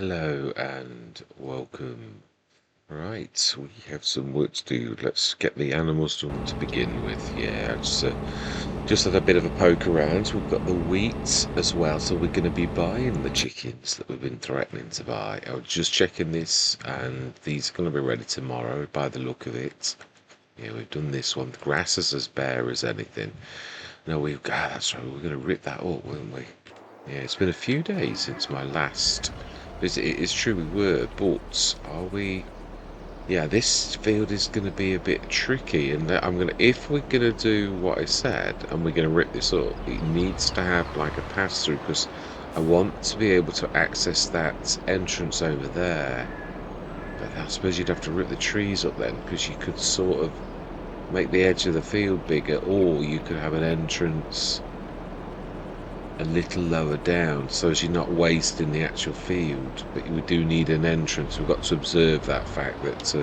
Hello and welcome. Right, we have some work to do. Let's get the animals done to begin with. Yeah, just had a bit of a poke around. We've got the wheat as well, so we're going to be buying the chickens that we've been threatening to buy. I was just checking this, and these are going to be ready tomorrow by the look of it. Yeah, we've done this one. The grass is as bare as anything. No, that's right, we're going to rip that up, weren't we? Yeah, it's been a few days since my last visit. It is true we were, but are we? Yeah, this field is going to be a bit tricky, and if we're going to do what I said, and we're going to rip this up, it needs to have like a pass through, because I want to be able to access that entrance over there. But I suppose you'd have to rip the trees up then, because you could sort of make the edge of the field bigger, or you could have an entrance a little lower down so as you're not wasting the actual field. But we do need an entrance. We've got to observe that fact that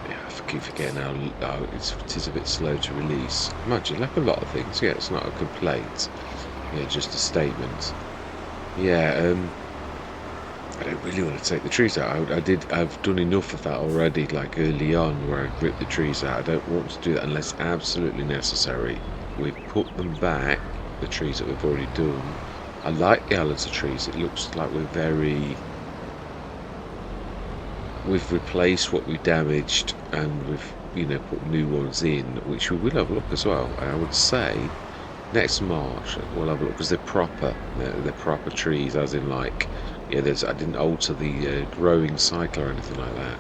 yeah, I keep forgetting how it is a bit slow to release. Imagine, like a lot of things. Yeah, it's not a complaint, yeah, just a statement. Yeah, I don't really want to take the trees out. I've done enough of that already, like early on, where I ripped the trees out. I don't want to do that unless absolutely necessary. We've put them back, the trees that we've already done. I like the islands of trees. It looks like we've replaced what we damaged, and we've put new ones in, which we will have a look as well. And I would say next March we'll have a look, because they're proper trees, as in like, yeah, I didn't alter the growing cycle or anything like that.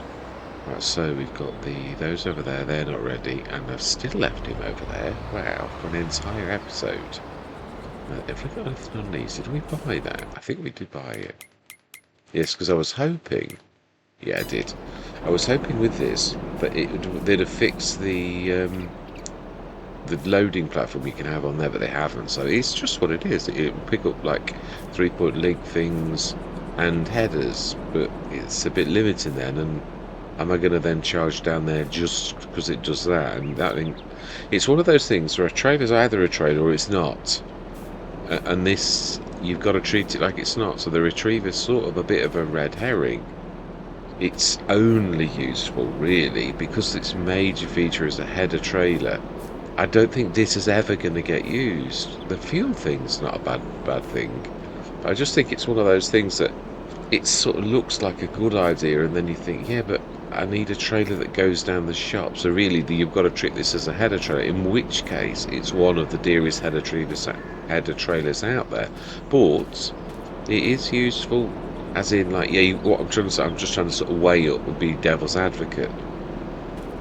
Right, so we've got those over there. They're not ready, and I've still left him over there. Wow, for an entire episode. Have we got anything on these? Did we buy that? I think we did buy it. Yes, because I was hoping. Yeah, I did. I was hoping with this that they'd have fixed the loading platform you can have on there, but they haven't. So it's just what it is. It will pick up like 3-point link things and headers, but it's a bit limiting then. And am I going to then charge down there just because it does that? And that thing, it's one of those things where a trailer's either a trailer or it's not. And this, you've got to treat it like it's not. So the retriever's sort of a bit of a red herring. It's only useful, really, because its major feature is a header trailer. I don't think this is ever going to get used. The fuel thing's not a bad thing. But I just think it's one of those things that it sort of looks like a good idea, and then you think, yeah, but I need a trailer that goes down the shop. So really, you've got to treat this as a header trailer, in which case it's one of the dearest header trailers out there. But it is useful, as in, like, yeah, what I'm trying to say, I'm just trying to sort of weigh up and be devil's advocate.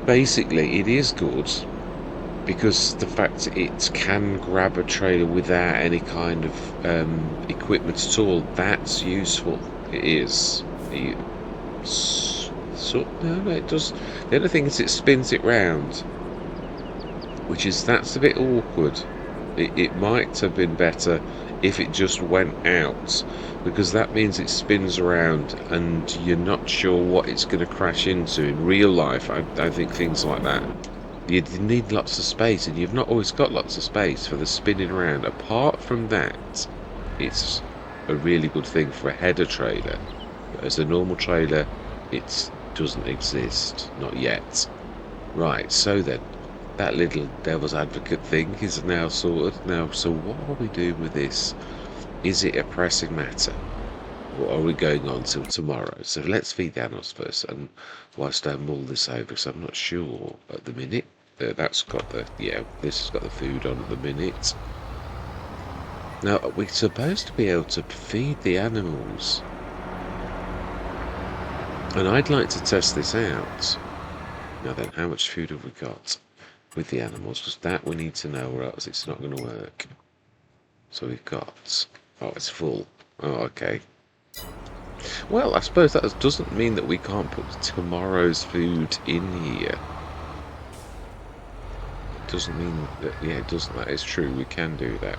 Basically, it is good because the fact it can grab a trailer without any kind of equipment at all, that's useful. It is. No, it does. The other thing is it spins it round, that's a bit awkward. It might have been better if it just went out, because that means it spins around and you're not sure what it's going to crash into. In real life, I think things like that, you need lots of space, and you've not always got lots of space for the spinning around. Apart from that, it's a really good thing for a header trailer. But as a normal trailer, it doesn't exist, not yet. Right, so then, that little devil's advocate thing is now sorted. Now, so what are we doing with this? Is it a pressing matter, or are we going on till tomorrow? So let's feed the animals first, and whilst I mull this over, because I'm not sure at the minute. This has got the food on at the minute. Now, we're supposed to be able to feed the animals, and I'd like to test this out. Now then, how much food have we got with the animals? Because that we need to know, or else it's not going to work. So we've got... Oh, it's full. Oh, okay. Well, I suppose that doesn't mean that we can't put tomorrow's food in here. It doesn't mean that... Yeah, it doesn't. That is true. We can do that.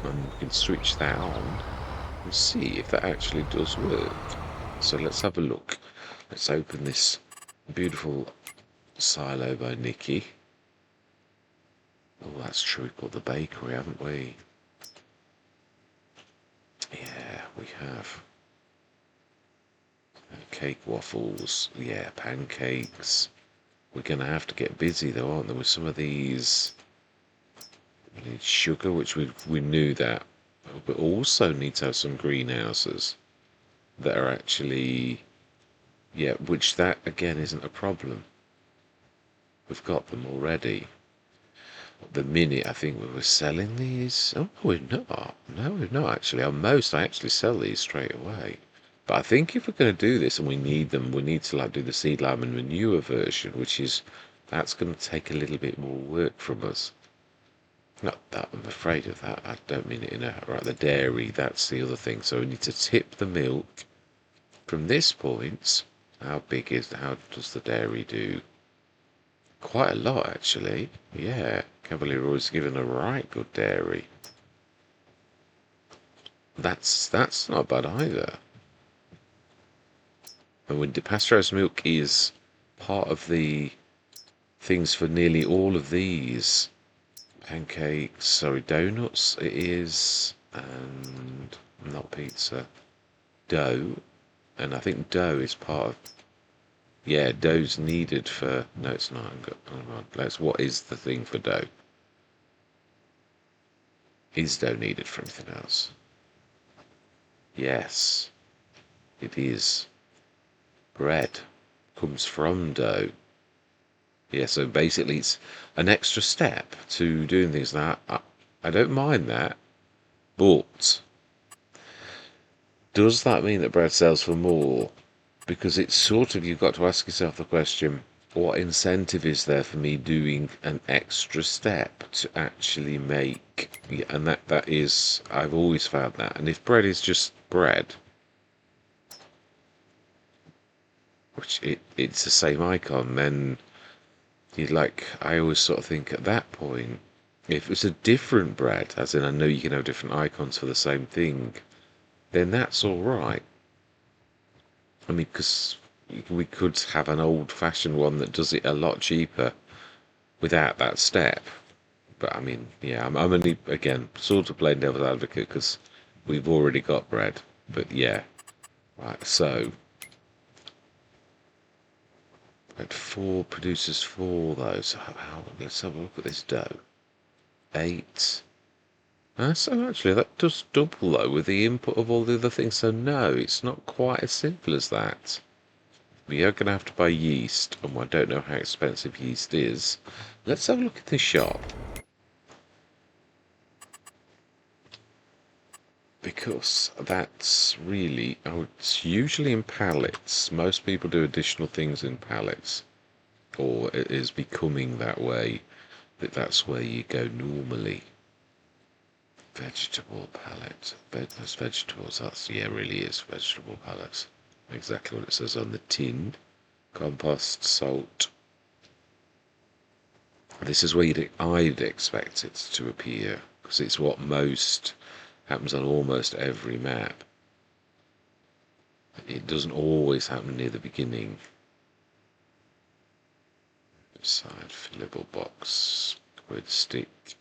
And we can switch that on and see if that actually does work. So let's have a look. Let's open this beautiful silo by Nikki. Oh, that's true. We've got the bakery, haven't we? Yeah, we have. Cake waffles, yeah, pancakes. We're going to have to get busy though, aren't there, with some of these. We need sugar, which we knew that, but also need to have some greenhouses that are actually, yeah, which that again isn't a problem. We've got them already. The minute I think we were selling these, oh, we're not. No, we're not actually. On most, I actually sell these straight away. But I think if we're going to do this and we need them, we need to like do the seed lime and manure version, which is that's going to take a little bit more work from us. Not that I'm afraid of that. I don't mean it in a right. The dairy, that's the other thing. So we need to tip the milk from this point. How does the dairy do? Quite a lot actually. Yeah, Cavalier Roy's given a right good dairy. That's not bad either. And when depasteurized milk is part of the things for nearly all of these pancakes, sorry, donuts it is, and not pizza, dough, and I think dough is part of, yeah, dough's needed for, no it's not, hang on, what is the thing for dough? Is dough needed for anything else? Yes, it is. Bread comes from dough. Yeah, so basically it's an extra step to doing things. Now, I don't mind that, but does that mean that bread sells for more? Because it's sort of, you've got to ask yourself the question, what incentive is there for me doing an extra step to actually make, yeah, and that is, I've always found that. And if bread is just bread, which it's the same icon, then you'd like, I always sort of think at that point, if it's a different bread, as in I know you can have different icons for the same thing, then that's all right. I mean, because we could have an old-fashioned one that does it a lot cheaper without that step. But I mean, yeah, I'm only, again, sort of playing devil's advocate because we've already got bread. But yeah, right, so at 4 produces 4 though, so let's have a look at this dough. 8. So actually that does double though with the input of all the other things, so no, it's not quite as simple as that. We are going to have to buy yeast, and I don't know how expensive yeast is. Let's have a look at this shop. Because that's really, oh, it's usually in pallets. Most people do additional things in pallets, or it is becoming that way, that's where you go normally. Vegetable pallet. Those vegetables, that's, yeah, really is vegetable pallets. Exactly what it says on the tin. Compost, salt. This is where I'd expect it to appear, because it's what most happens on almost every map. It doesn't always happen near the beginning. Side fillable box, squid stick.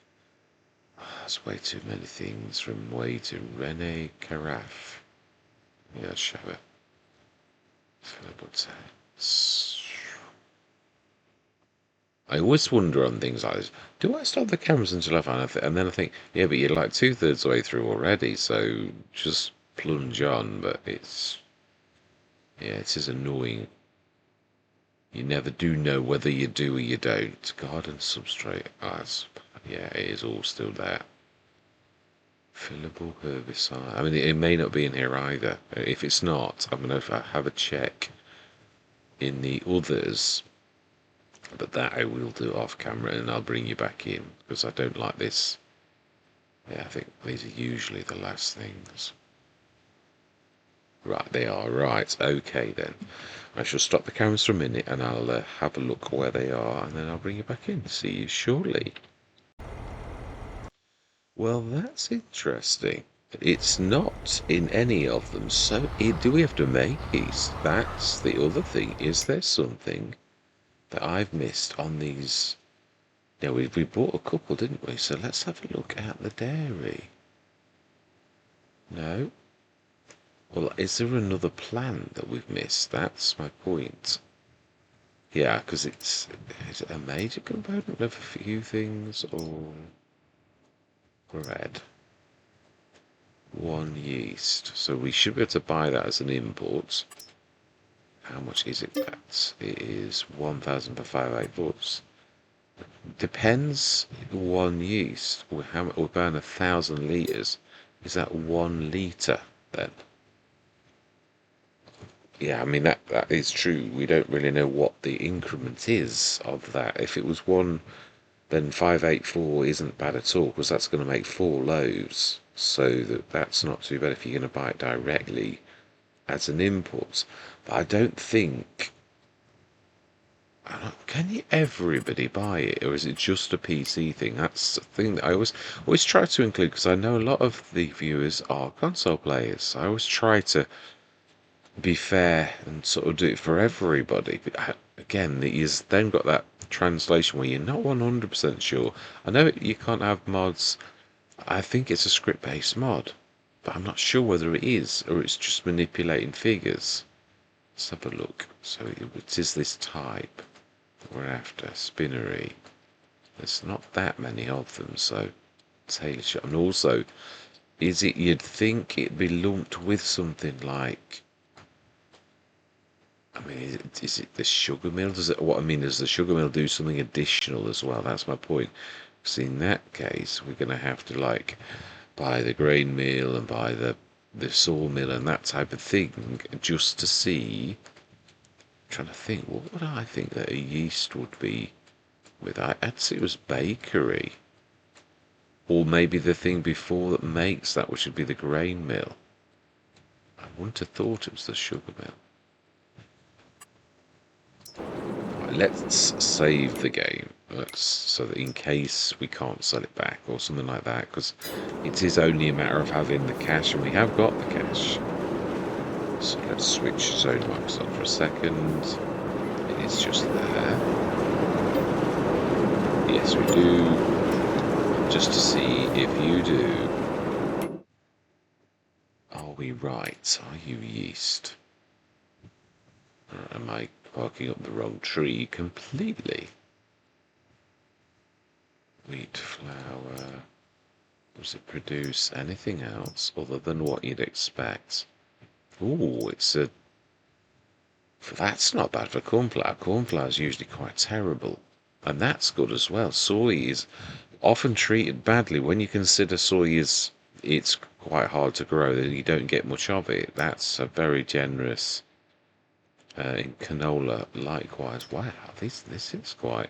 That's way too many things from way to Rene Carafe. Yeah, show it. Fillable text. I always wonder on things like this, do I stop the cameras until I find it? And then I think, yeah, but you're like 2/3 the way through already, so just plunge on. But it's, yeah, it is annoying. You never do know whether you do or you don't. Garden substrate, yeah, it is all still there. Fillable herbicide. I mean, it may not be in here either. If it's not, I'm going to have a check in the others. But that I will do off camera, and I'll bring you back in, because I don't like this. Yeah, I think these are usually the last things. Right, they are. Right, okay then. I shall stop the cameras for a minute, and I'll have a look where they are, and then I'll bring you back in. See you shortly. Well, that's interesting. It's not in any of them, so do we have to make these? That's the other thing. Is there something that I've missed on these? Yeah, we bought a couple, didn't we? So let's have a look at the dairy. No. Well, is there another plant that we've missed? That's my point. Yeah, because is it a major component of a few things, or bread? One yeast. So we should be able to buy that as an import. How much is it? It is 1,000 per 584. Depends. One yeast. We're buying 1,000 litres. Is that 1 litre then? Yeah, I mean that is true. We don't really know what the increment is of that. If it was one, then 584 isn't bad at all, because that's going to make 4 loaves. So that's not too bad if you're going to buy it directly as an import. But I don't think. Can everybody buy it, or is it just a PC thing? That's the thing that I always try to include, because I know a lot of the viewers are console players. I always try to be fair and sort of do it for everybody. But again, you've then got that translation where you're not 100% sure. I know you can't have mods. I think it's a script-based mod, but I'm not sure whether it is or it's just manipulating figures. Let's have a look. So it is this type that we're after. Spinnery. There's not that many of them, so tailor shop. And also, is it, you'd think it'd be lumped with something like, I mean, is it the sugar mill? Does the sugar mill do something additional as well? That's my point. Because in that case, we're going to have to like buy the grain mill and buy the sawmill and that type of thing just to see. I'm trying to think, what would I think that a yeast would be with? I'd say it was bakery, or maybe the thing before that makes that, which would be the grain mill. I wouldn't have thought it was the sugar mill. Let's save the game, so that in case we can't sell it back or something like that, because it is only a matter of having the cash, and we have got the cash. So let's switch zone marks on for a second. It is just there. Yes, we do. Just to see if you do. Are we right? Are you yeast? Am I barking up the wrong tree completely? Wheat flour. Does it produce anything else other than what you'd expect? Ooh, that's not bad for corn flour. Corn flour is usually quite terrible, and that's good as well. Soy is often treated badly when you consider it's quite hard to grow. You don't get much of it. That's a very generous. In canola, likewise. Wow, this is quite.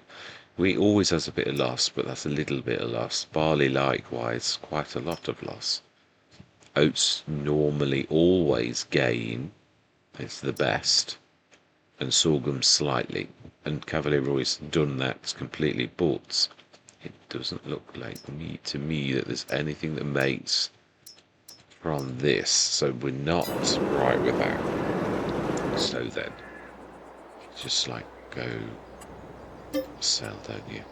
Wheat always has a bit of loss, but that's a little bit of loss. Barley, likewise, quite a lot of loss. Oats normally always gain. It's the best, and sorghum slightly. And Cavalier Roy's done that completely, but it doesn't look like to me that there's anything that makes from this. So we're not right with that. So then, just like go sell, don't you?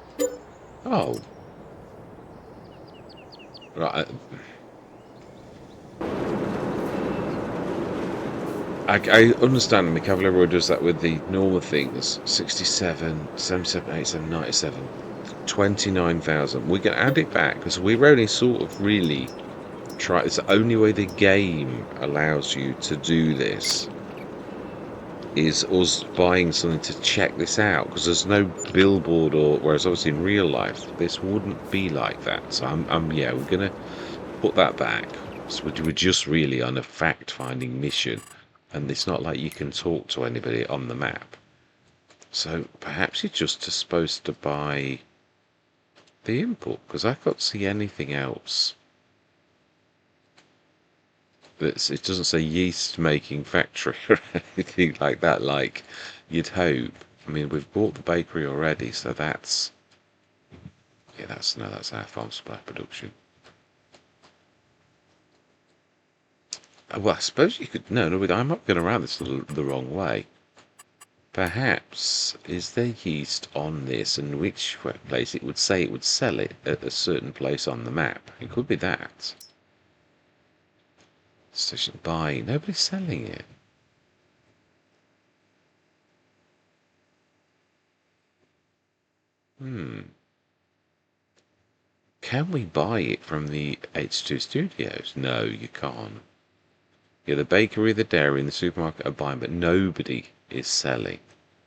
Oh, right. I understand the Cavalier Roy does that with the normal things. 67, 77, 87, 97, 29,000. We can add it back because we've only sort of really tried. It's the only way the game allows you to do this is us buying something to check this out, because there's no billboard, or whereas obviously in real life this wouldn't be like that. So yeah, we're gonna put that back. So we're just really on a fact-finding mission, and it's not like you can talk to anybody on the map. So perhaps you're just supposed to buy the input, because I can't see anything else. It doesn't say yeast making factory or anything like that, like you'd hope. I mean, we've bought the bakery already, so that's that's our farm supply production. Well, I suppose you could no, I'm not going around this the wrong way. Perhaps is there yeast on this, and which place it would say it would sell it at a certain place on the map? It could be that. Station buying. Nobody's selling it. Can we buy it from the H2 Studios? No, you can't. Yeah, the bakery, the dairy, and the supermarket are buying, but nobody is selling.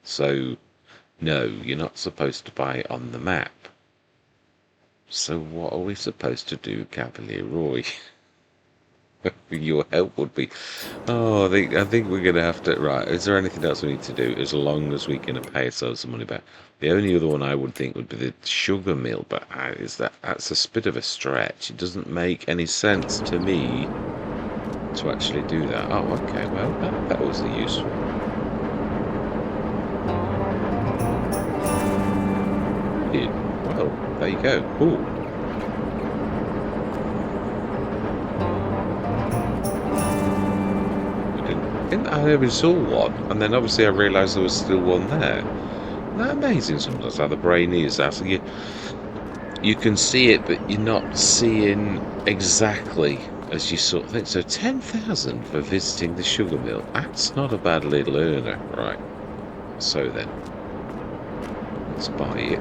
So, no, you're not supposed to buy it on the map. So what are we supposed to do, Cavalier Roy? Your help would be. Oh, I think we're gonna have to. Right, is there anything else we need to do? As long as we can pay ourselves some money back. The only other one I would think would be the sugar mill, but that's a bit of a stretch. It doesn't make any sense to me to actually do that. Oh, okay. Well, that was the useful. Well, there you go. Cool. I never saw one, and then obviously I realised there was still one there. Isn't that amazing sometimes how the brain is? After you can see it, but you're not seeing exactly as you sort of think. So 10,000 for visiting the sugar mill. That's not a bad little earner, right? So then, let's buy it.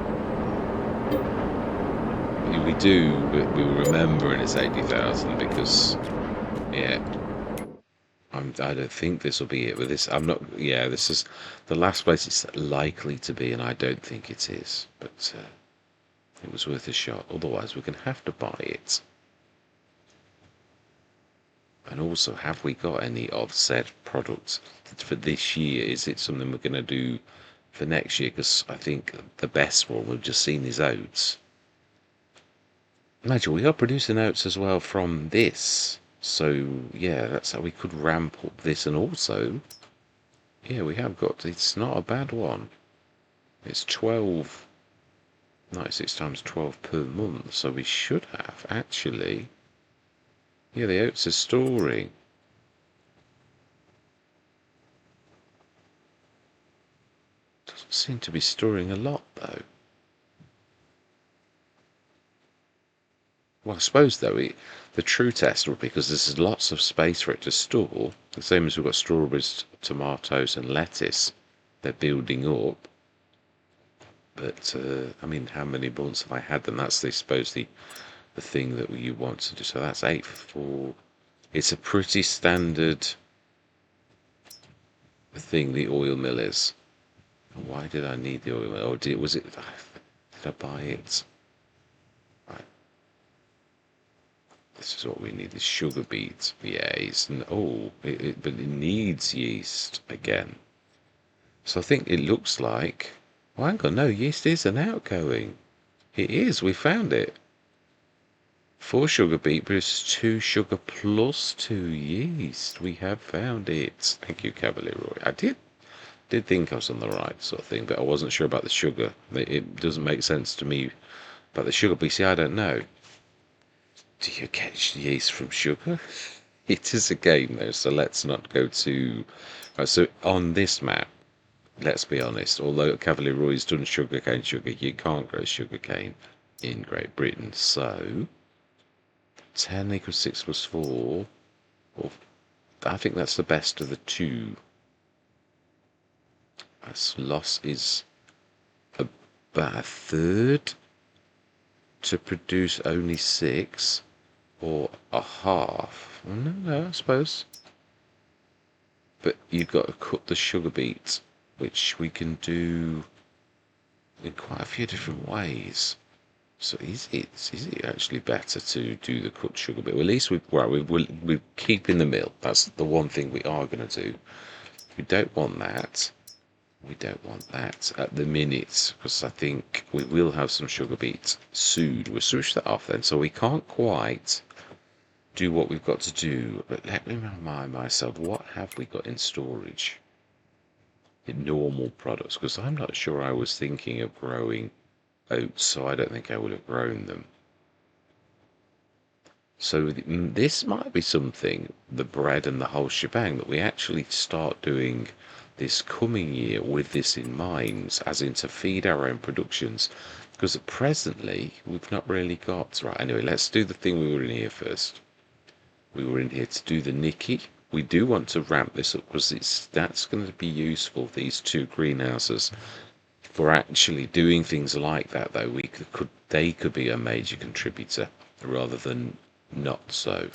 We do, but we remember it's 80,000 because, yeah. I don't think this will be it with this. I'm not. Yeah, this is the last place it's likely to be, and I don't think it is. But it was worth a shot. Otherwise, we're going to have to buy it. And also, have we got any of said products for this year? Is it something we're going to do for next year? Because I think the best one we've just seen is oats. Nigel, we are producing oats as well from this. So, yeah, that's how we could ramp up this. And also, yeah, we have got, it's not a bad one. It's 12, 96 times 12 per month. So we should have, actually, yeah, the oats are storing. Doesn't seem to be storing a lot, though. Well, I suppose, though, the true test would be, because there's lots of space for it to store, the same as we've got strawberries, tomatoes, and lettuce. They're building up. But, I mean, how many months have I had them? That's, I suppose, the thing that you want to do. So that's 8 for 4. It's a pretty standard thing, the oil mill is. Why did I need the oil mill? Or did I buy it? Right. This is what we need, is sugar beets. Yeah, but it needs yeast again. So I think it looks like, well, hang on, no, yeast is an outgoing. It is, we found it. 4 sugar beet produces 2 sugar plus 2 yeast. We have found it. Thank you, Cavalier Roy. I did think I was on the right sort of thing, but I wasn't sure about the sugar. It doesn't make sense to me about the sugar. But see, I don't know. Do you catch yeast from sugar? It is a game, though, so let's not go too... Right, so on this map, let's be honest, although Cavalier Roy's done sugar, you can't grow sugarcane in Great Britain. So 10 equals 6 plus 4. Or, I think that's the best of the two. That's loss is about a third to produce only 6, or a half. No, I suppose. But you've got to cut the sugar beet, which we can do in quite a few different ways. So is it actually better to do the cut sugar beet? Well, at least we're keeping the mill. That's the one thing we are going to do. We don't want that. We don't want that at the minute, because I think we will have some sugar beets soon. We'll switch that off then, so we can't quite do what we've got to do. But let me remind myself, what have we got in storage in normal products? Because I'm not sure I was thinking of growing oats, so I don't think I would have grown them. So this might be something, the bread and the whole shebang, that we actually start doing this coming year with this in mind, as in to feed our own productions, because presently we've not really got. Right, anyway, let's do the thing we were in here first. We were in here to do the Nikki. We do want to ramp this up because that's going to be useful, these two greenhouses. For actually doing things like that, though, they could be a major contributor rather than not so.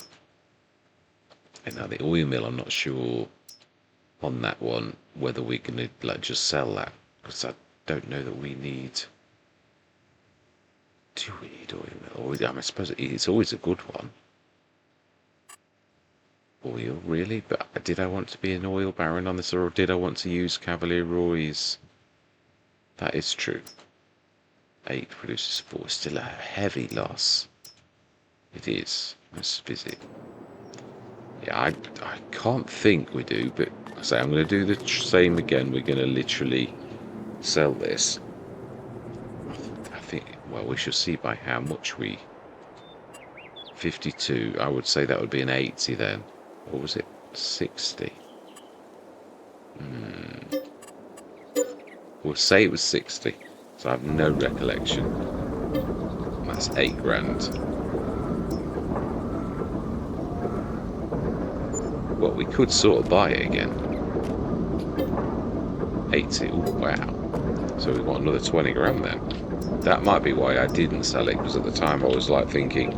And now the oil mill, I'm not sure on that one whether we're going to like just sell that, because I don't know that we need. Do we need oil mill? I suppose it's always a good one. Oil, really? But did I want to be an oil baron on this, or did I want to use Cavalier Roy's? That is true. 8 produces 4. Still a heavy loss. It is. Let's visit. Yeah, I can't think we do, but I say I'm going to do the same again. We're going to literally sell this. I think, well, we shall see by how much we... 52, I would say that would be an 80 then. Or was it 60? We'll say it was 60. So I have no recollection. That's 8 grand. Well, we could sort of buy it again. 80. Ooh, wow. So we want another 20 grand then. That might be why I didn't sell it, because at the time I was like thinking,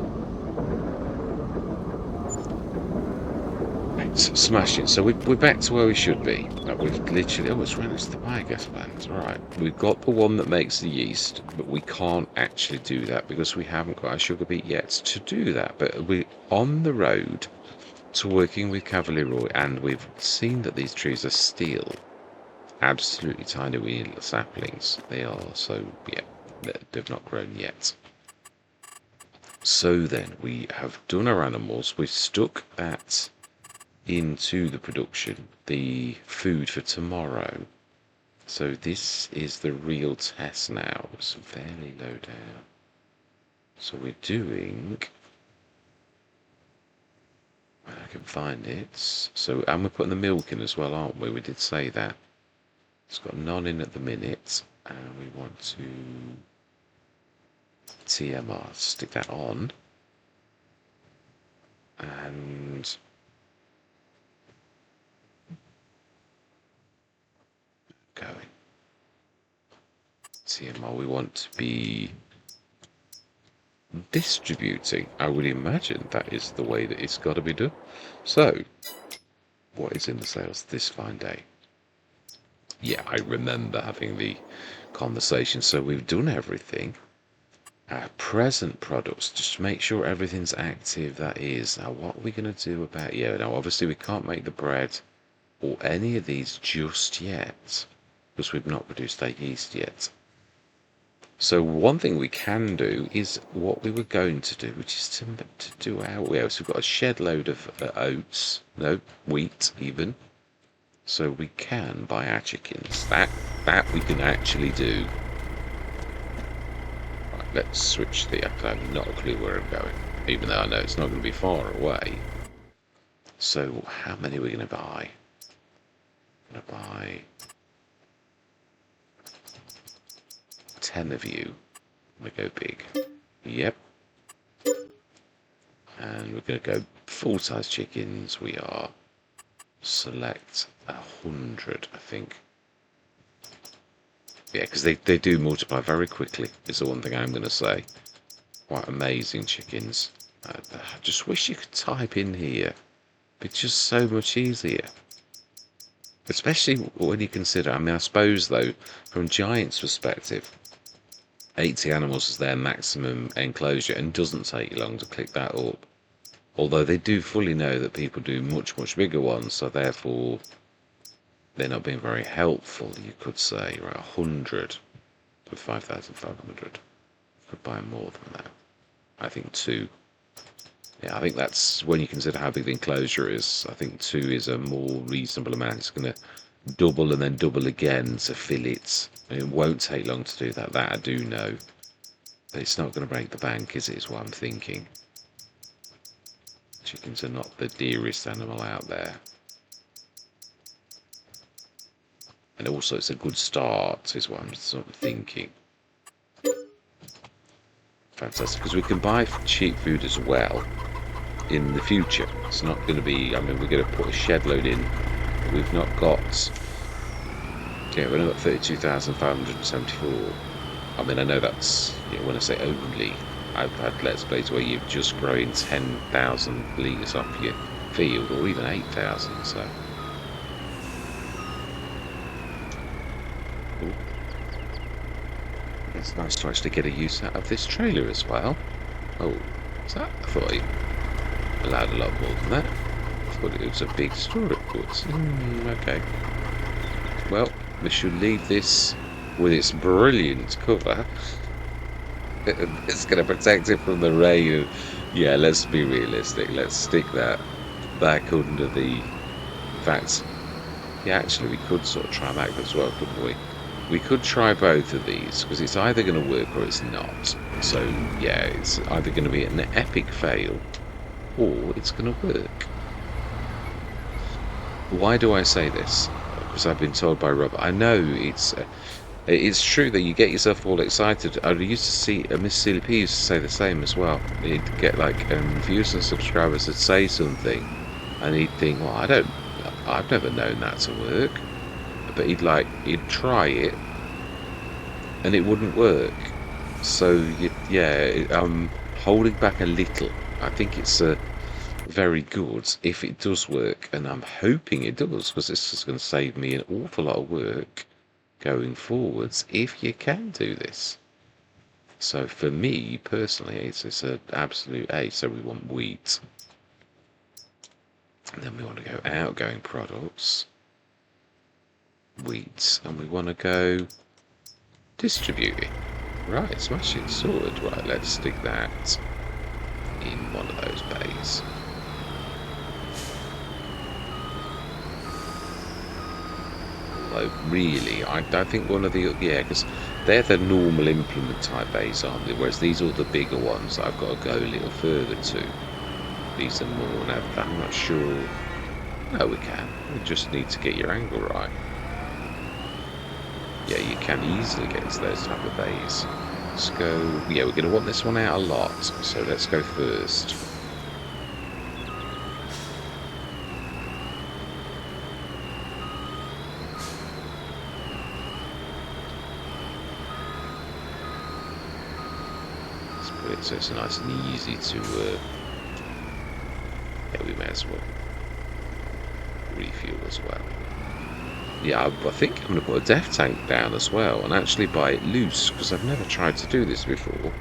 smash it. So we're back to where we should be. We've literally... Oh, it's right next to the biogas plant. Right. We've got the one that makes the yeast, but we can't actually do that because we haven't got our sugar beet yet to do that. But we're on the road to working with Cavalier Roy, and we've seen that these trees are still absolutely tiny wee little saplings. They are, so yeah, they've not grown yet. So then we have done our animals. We've stuck that into the production, the food for tomorrow. So this is the real test now. It's fairly low down. So we're doing... I can find it. So, and we're putting the milk in as well, aren't we? We did say that. It's got none in at the minute, and we want to TMR, stick that on, and going. TMR, we want to be distributing. I would imagine that is the way that it's got to be done. So, what is in the sales this fine day? Yeah, I remember having the conversation. So we've done everything. Our present products, just to make sure everything's active, that is. Now, what are we going to do about... Yeah, now, obviously, we can't make the bread or any of these just yet, because we've not produced our yeast yet. So one thing we can do is what we were going to do, which is to do our... Yeah, so we've got a shed load of oats, no, wheat even. So we can buy our chickens. That we can actually do. Right, let's switch the... I have not a clue where I'm going, even though I know it's not going to be far away. So how many are we going to buy? I'm going to buy 10 of you. We go big. Yep. And we're going to go full-size chickens. We are select 100, I think. Yeah, because they do multiply very quickly, is the one thing I'm going to say. Quite amazing chickens. I just wish you could type in here. It's just so much easier. Especially when you consider, I mean, I suppose, though, from Giant's perspective, 80 animals is their maximum enclosure and doesn't take you long to click that up. Although they do fully know that people do much, much bigger ones, so therefore they're not being very helpful, you could say. Right, 100 for 5,500. Could buy more than that. I think 2. Yeah, I think that's, when you consider how big the enclosure is, I think 2 is a more reasonable amount. It's going to double and then double again to fill it. It won't take long to do that, I do know. But it's not going to break the bank, is it, is what I'm thinking. Chickens are not the dearest animal out there. And also it's a good start, is what I'm sort of thinking. Fantastic, because we can buy cheap food as well. in the future. It's not going to be, I mean, we're going to put a shed load in. We've not got, yeah, we've only got 32,574. I mean, I know that's, you know, when I say only, I've had Let's Plays where you're just growing 10,000 litres off your field, or even 8,000, so. Ooh. It's nice to actually get a use out of this trailer as well. Oh, what's that? I thought I allowed a lot more than that. I thought it was a big storage goods. Okay. Well, we should leave this with its brilliant cover. It's going to protect it from the rain. Yeah, let's be realistic. Let's stick that back under the... In fact, yeah, actually, we could sort of try that as well, couldn't we? We could try both of these, because it's either going to work or it's not. So, yeah, it's either going to be an epic fail, or it's going to work. Why do I say this? Because I've been told by Rob. I know it's true that you get yourself all excited. I used to see Miss Celia P used to say the same as well. You'd get like viewers and subscribers that say something, and he'd think, well, I've never known that to work. But he'd try it, and it wouldn't work. So yeah, I'm holding back a little. I think it's very good if it does work, and I'm hoping it does, because this is going to save me an awful lot of work going forwards if you can do this. So for me personally, it's an absolute A. So we want wheat, and then we want to go outgoing products, wheat, and we want to go distributing. Right, smashing sorted. Right, let's stick that in one of those bays. Although really, I think one of the, yeah, because they're the normal implement type bays, aren't they? Whereas these are the bigger ones that I've got to go a little further to. These are more, now I'm not sure. No, we can. We just need to get your angle right. Yeah, you can easily get to those type of bays. Let's go, yeah, we're going to want this one out a lot, so let's go first. Let's put it so it's nice and easy to, yeah, we may as well refuel as well. Yeah, I think I'm going to put a def tank down as well, and actually buy it loose, because I've never tried to do this before.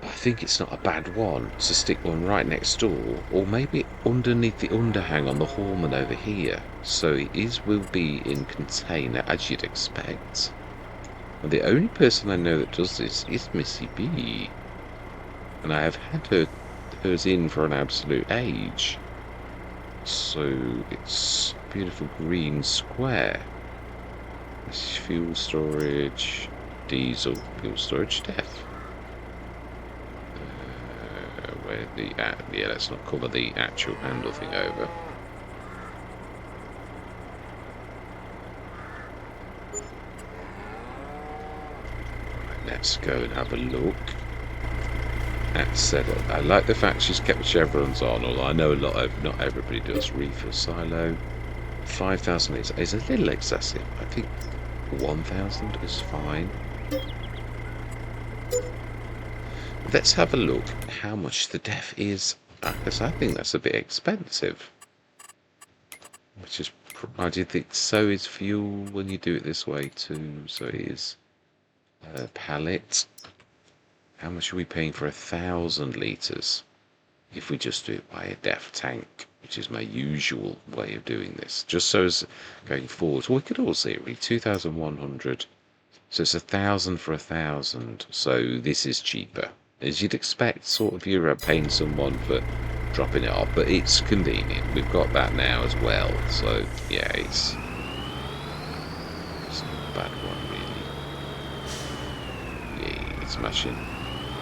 I think it's not a bad one to stick one right next door, or maybe underneath the underhang on the Hallman over here, so it will be in container, as you'd expect. And the only person I know that does this is Missy B, and I have had hers in for an absolute age. So it's beautiful green square. This is fuel storage, diesel, fuel storage, def. Where the yeah, let's not cover the actual handle thing over. Right, let's go and have a look. That said, I like the fact she's kept chevrons on, although I know a lot of, not everybody does. Refill silo, 5,000 is a little excessive. I think 1,000 is fine. Let's have a look how much the def is, because I think that's a bit expensive. Which is, I do think so is fuel when you do it this way too. So it is pallet. How much are we paying for 1,000 litres if we just do it by a def tank, which is my usual way of doing this? Just so as going forward, well, we could all see it really, 2,100. So it's 1,000 for 1,000. So this is cheaper, as you'd expect. Sort of, you're paying someone for dropping it off, but it's convenient. We've got that now as well. So yeah, it's not a bad one really. Yeah, it's smashing.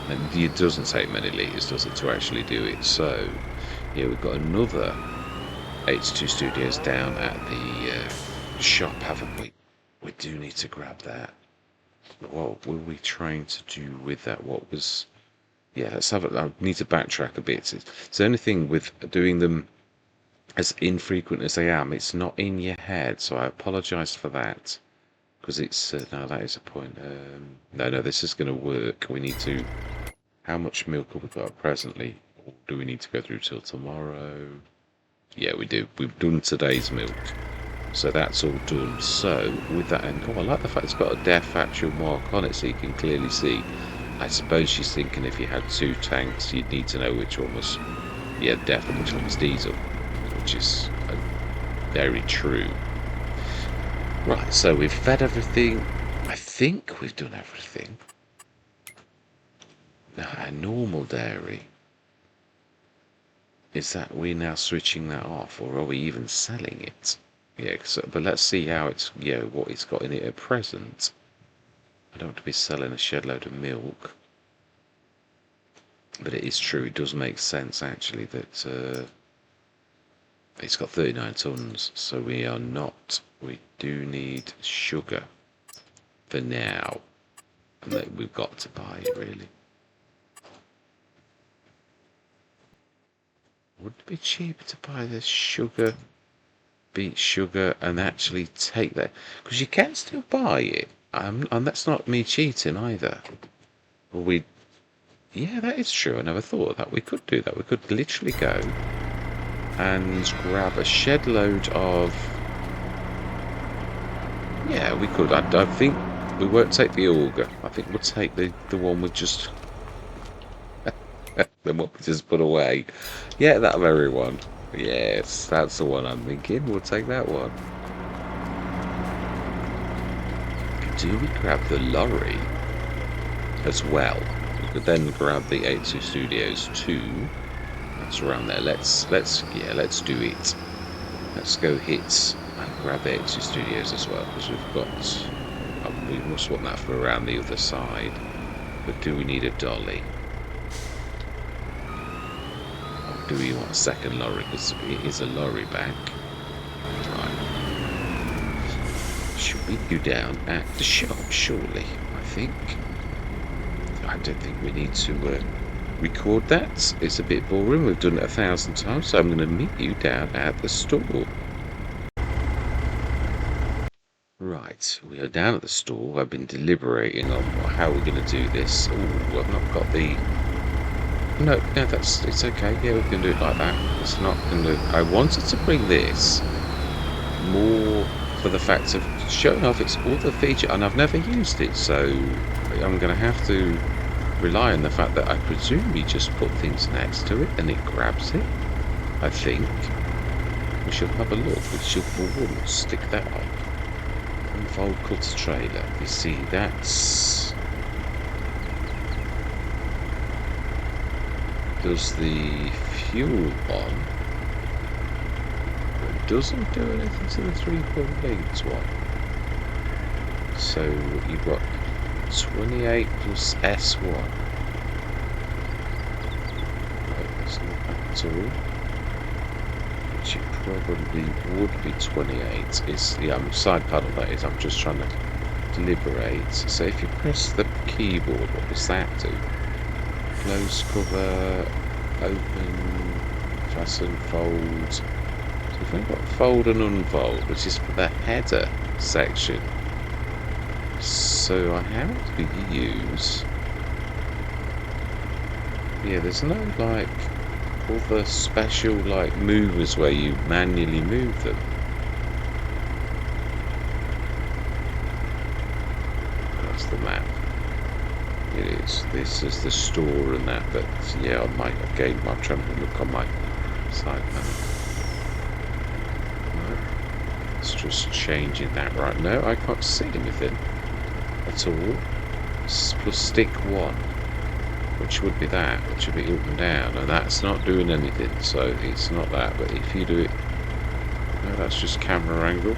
And it doesn't take many litres, does it, to actually do it? So, yeah, we've got another H2 Studios down at the shop, haven't we? We do need to grab that. What were we trying to do with that? What was Yeah, let's have it. I need to backtrack a bit. It's the only thing with doing them as infrequent as they am, it's not in your head, so I apologise for that. Because it's, no, that is a point. No, this is going to work. We need to, how much milk have we got presently? Or do we need to go through till tomorrow? Yeah, we do. We've done today's milk. So that's all done. So, with that, and oh, I like the fact it's got a def actual mark on it so you can clearly see. I suppose she's thinking if you had 2 tanks, you'd need to know which one was, yeah, def and which one was diesel. Which is very true. Right, so we've fed everything. I think we've done everything. Now, our normal dairy. Is that we're now switching that off, or are we even selling it? Yeah, but let's see how it's, what it's got in it at present. I don't want to be selling a shed load of milk. But it is true, it does make sense actually that it's got 39 tons, so we are not, we do need sugar for now. And that we've got to buy it really. Would it be cheaper to buy the sugar, beet sugar, and actually take that? Because you can still buy it, and that's not me cheating either. Well, yeah, that is true. I never thought of that. We could do that. We could literally go and grab a shed load of. Yeah, we could. I think we won't take the auger. I think we'll take the one with just. The one we just put away. Yeah, that very one. Yes, that's the one I'm thinking. We'll take that one. Do we grab the lorry as well? We could then grab the 82 Studios 2. That's around there. Let's do it. Let's go hit and grab the 82 Studios as well, because we've got. We must want that for around the other side. But do we need a dolly? Do we want a second lorry? Because it is a lorry back. Right. Should we go down at the shop, surely? I think. I don't think we need to record that. It's a bit boring. We've done it 1,000 times, so I'm going to meet you down at the store. Right, we are down at the store. I've been deliberating on how we're going to do this. Oh, I've not got the... No, it's okay. Yeah, we can do it like that. It's not going to... I wanted to bring this more for the fact of showing off its all the feature, and I've never used it, so I'm going to have to rely on the fact that I presume you just put things next to it and it grabs it. I think. We should have a look. We should for once stick that on. Unfold cutter trailer. You see, that's... Does the fuel on, but doesn't do anything to the 3.8 one. So you've got 28 plus S1. Right, that's not at all. Which it probably would be 28. Is side panel that is. I'm just trying to deliberate. So if you press the keyboard, what does that do? Close, cover, open, fasten, fold. So we've only got fold and unfold, which is for the header section. So how do we use... Yeah, there's no like other special like movers where you manually move them. That's the map. It is. This is the store and that, but yeah, on my again, I'm trying to look on my side panel. No, it's just changing that right now. I can't see anything at all. Plus stick 1, which would be that, which would be up and down, and that's not doing anything. So it's not that. But if you do it, no, that's just camera angle.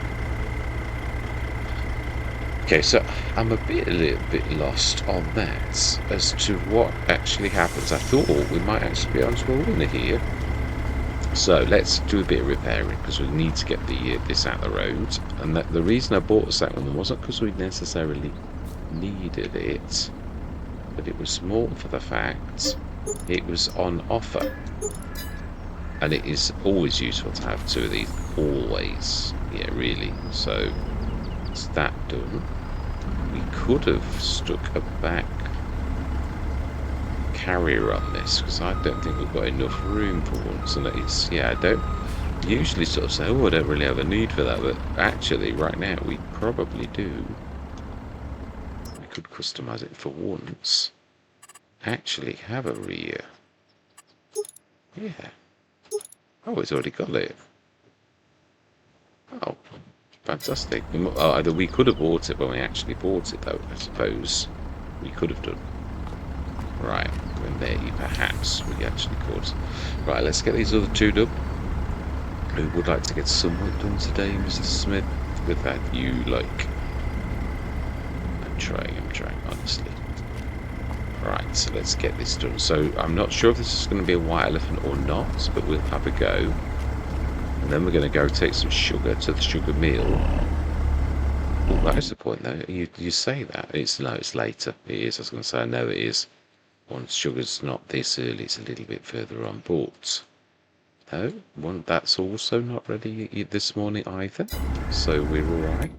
Okay, so I'm a little bit lost on that as to what actually happens. I thought we might actually be onto a winner here. So let's do a bit of repairing because we need to get this out of the road. And the reason I bought a second one wasn't because we necessarily needed it. but it was more for the fact it was on offer. And it is always useful to have two of these, always. Yeah, really. So, it's that done. We could have stuck a back carrier on this, because I don't think we've got enough room for once. And it's, yeah, I don't usually sort of say, oh, I don't really have a need for that, but actually, right now, we probably do. We could customize it for once. Actually have a rear. Yeah. Oh, it's already got it. Oh, fantastic. Either we could have bought it when we actually bought it, though, I suppose. We could have done. Right, and maybe, perhaps, we actually could. Right, let's get these other two done. Who would like to get some work done today, Mr. Smith? With that, you like. I'm trying, honestly. Right, so let's get this done. So, I'm not sure if this is going to be a white elephant or not, but we'll have a go. And then we're going to go take some sugar to the sugar mill. Oh, that is the point, though. You say that. No, it's later. It is. I was going to say, I know it is. Once sugar's not this early, it's a little bit further on. But, no, that's also not ready this morning either. So we're alright.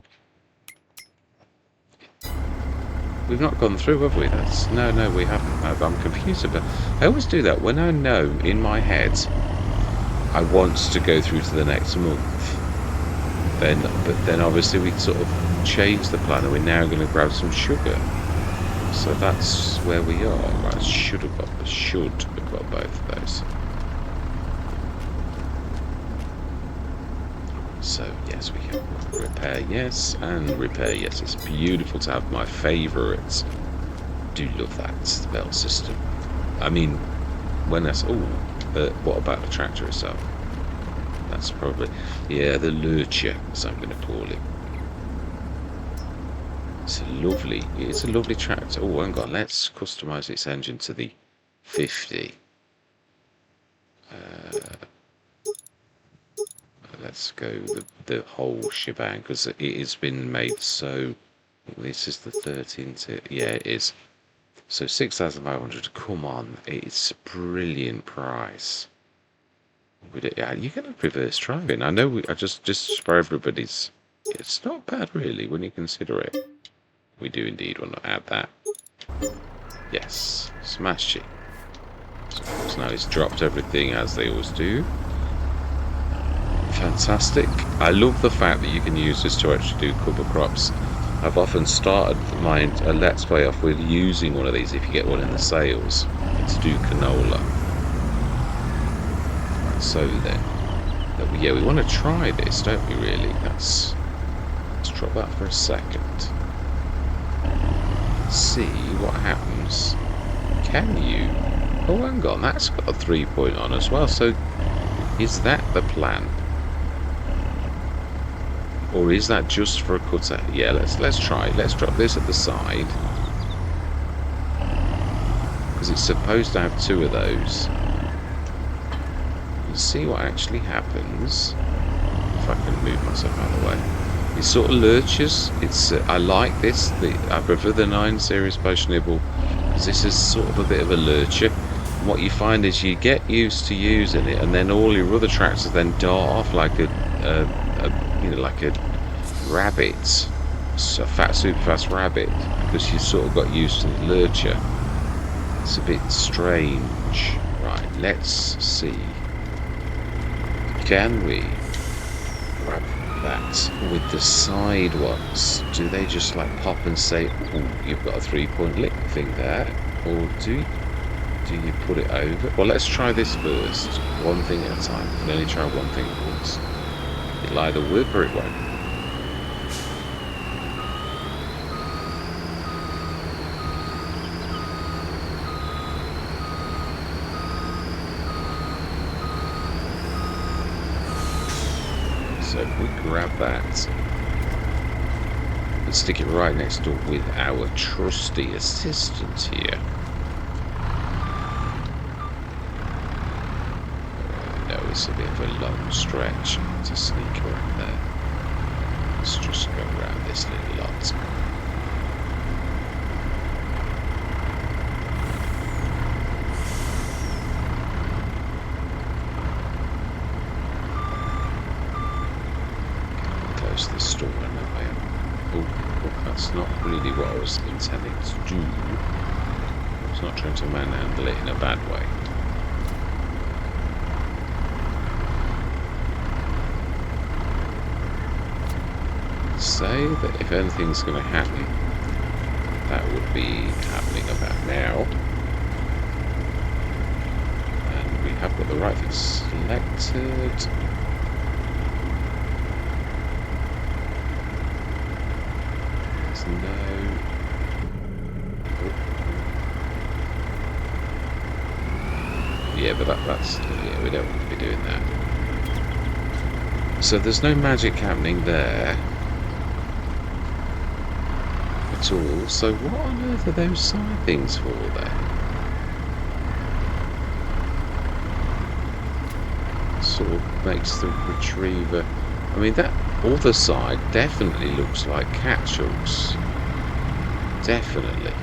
We've not gone through, have we? No, we haven't. I'm confused about. I always do that when I know in my head I want to go through to the next month. But then obviously we sort of change the plan, and we're now going to grab some sugar. So that's where we are. Right, should have got both of those. So yes, we can repair yes and repair yes. It's beautiful to have my favourites. Do love that belt system. I mean, when that's what about the tractor itself? That's probably the lurcher, as I'm going to call it. It's a lovely tractor. Oh, hang on, let's customise its engine to the 50. Let's go the whole shebang, because it has been made so. This is the 13. Yeah, it is. So 6,500. Come on, it's a brilliant price. You're going to reverse driving. I know. I just for everybody's. It's not bad really when you consider it. We do indeed want to add that. Yes, smash it. So of course now it's dropped everything as they always do. Fantastic. I love the fact that you can use this to actually do cover crops. I've often started my Let's Play off with using one of these, if you get one in the sales, to do canola. So then, we want to try this, don't we really? Let's drop that for a second. See what happens. Can you? Oh, hang on, that's got a 3-point on as well, so is that the plan? Or is that just for a cutter? Yeah, let's try. Let's drop this at the side. Because it's supposed to have two of those. Let's see what actually happens. If I can move myself out of the way. It sort of lurches. I like this. I prefer the 9 Series Potion Nibble, because this is sort of a bit of a lurcher. And what you find is you get used to using it, and then all your other tractors then dart off like a rabbit, a super fast rabbit, because you sort of got used to the lurcher. It's a bit strange. Right, let's see. Can we grab that with the side ones? Do they just like pop and say, oh, you've got a 3-point lick thing there? Or do you put it over? Well, let's try this first. One thing at a time. You can only try one thing at once. It'll either work or it won't. So if we grab that and stick it right next door with our trusty assistant here. No, it's a bit of a long stretch to sneak around there. Let's just go around this little lot. most of this storm now, I am. Oh, that's not really what I was intending to do. I was not trying to manhandle it in a bad way. Say that if anything's going to happen, that would be happening about now. And we have got the right thing selected. There's no... Yeah, but that's... Yeah, we don't want to be doing that. So there's no magic happening there at all. So what on earth are those side things for there? Sort of makes the retriever... I mean, that other side definitely looks like catch-ups. Definitely.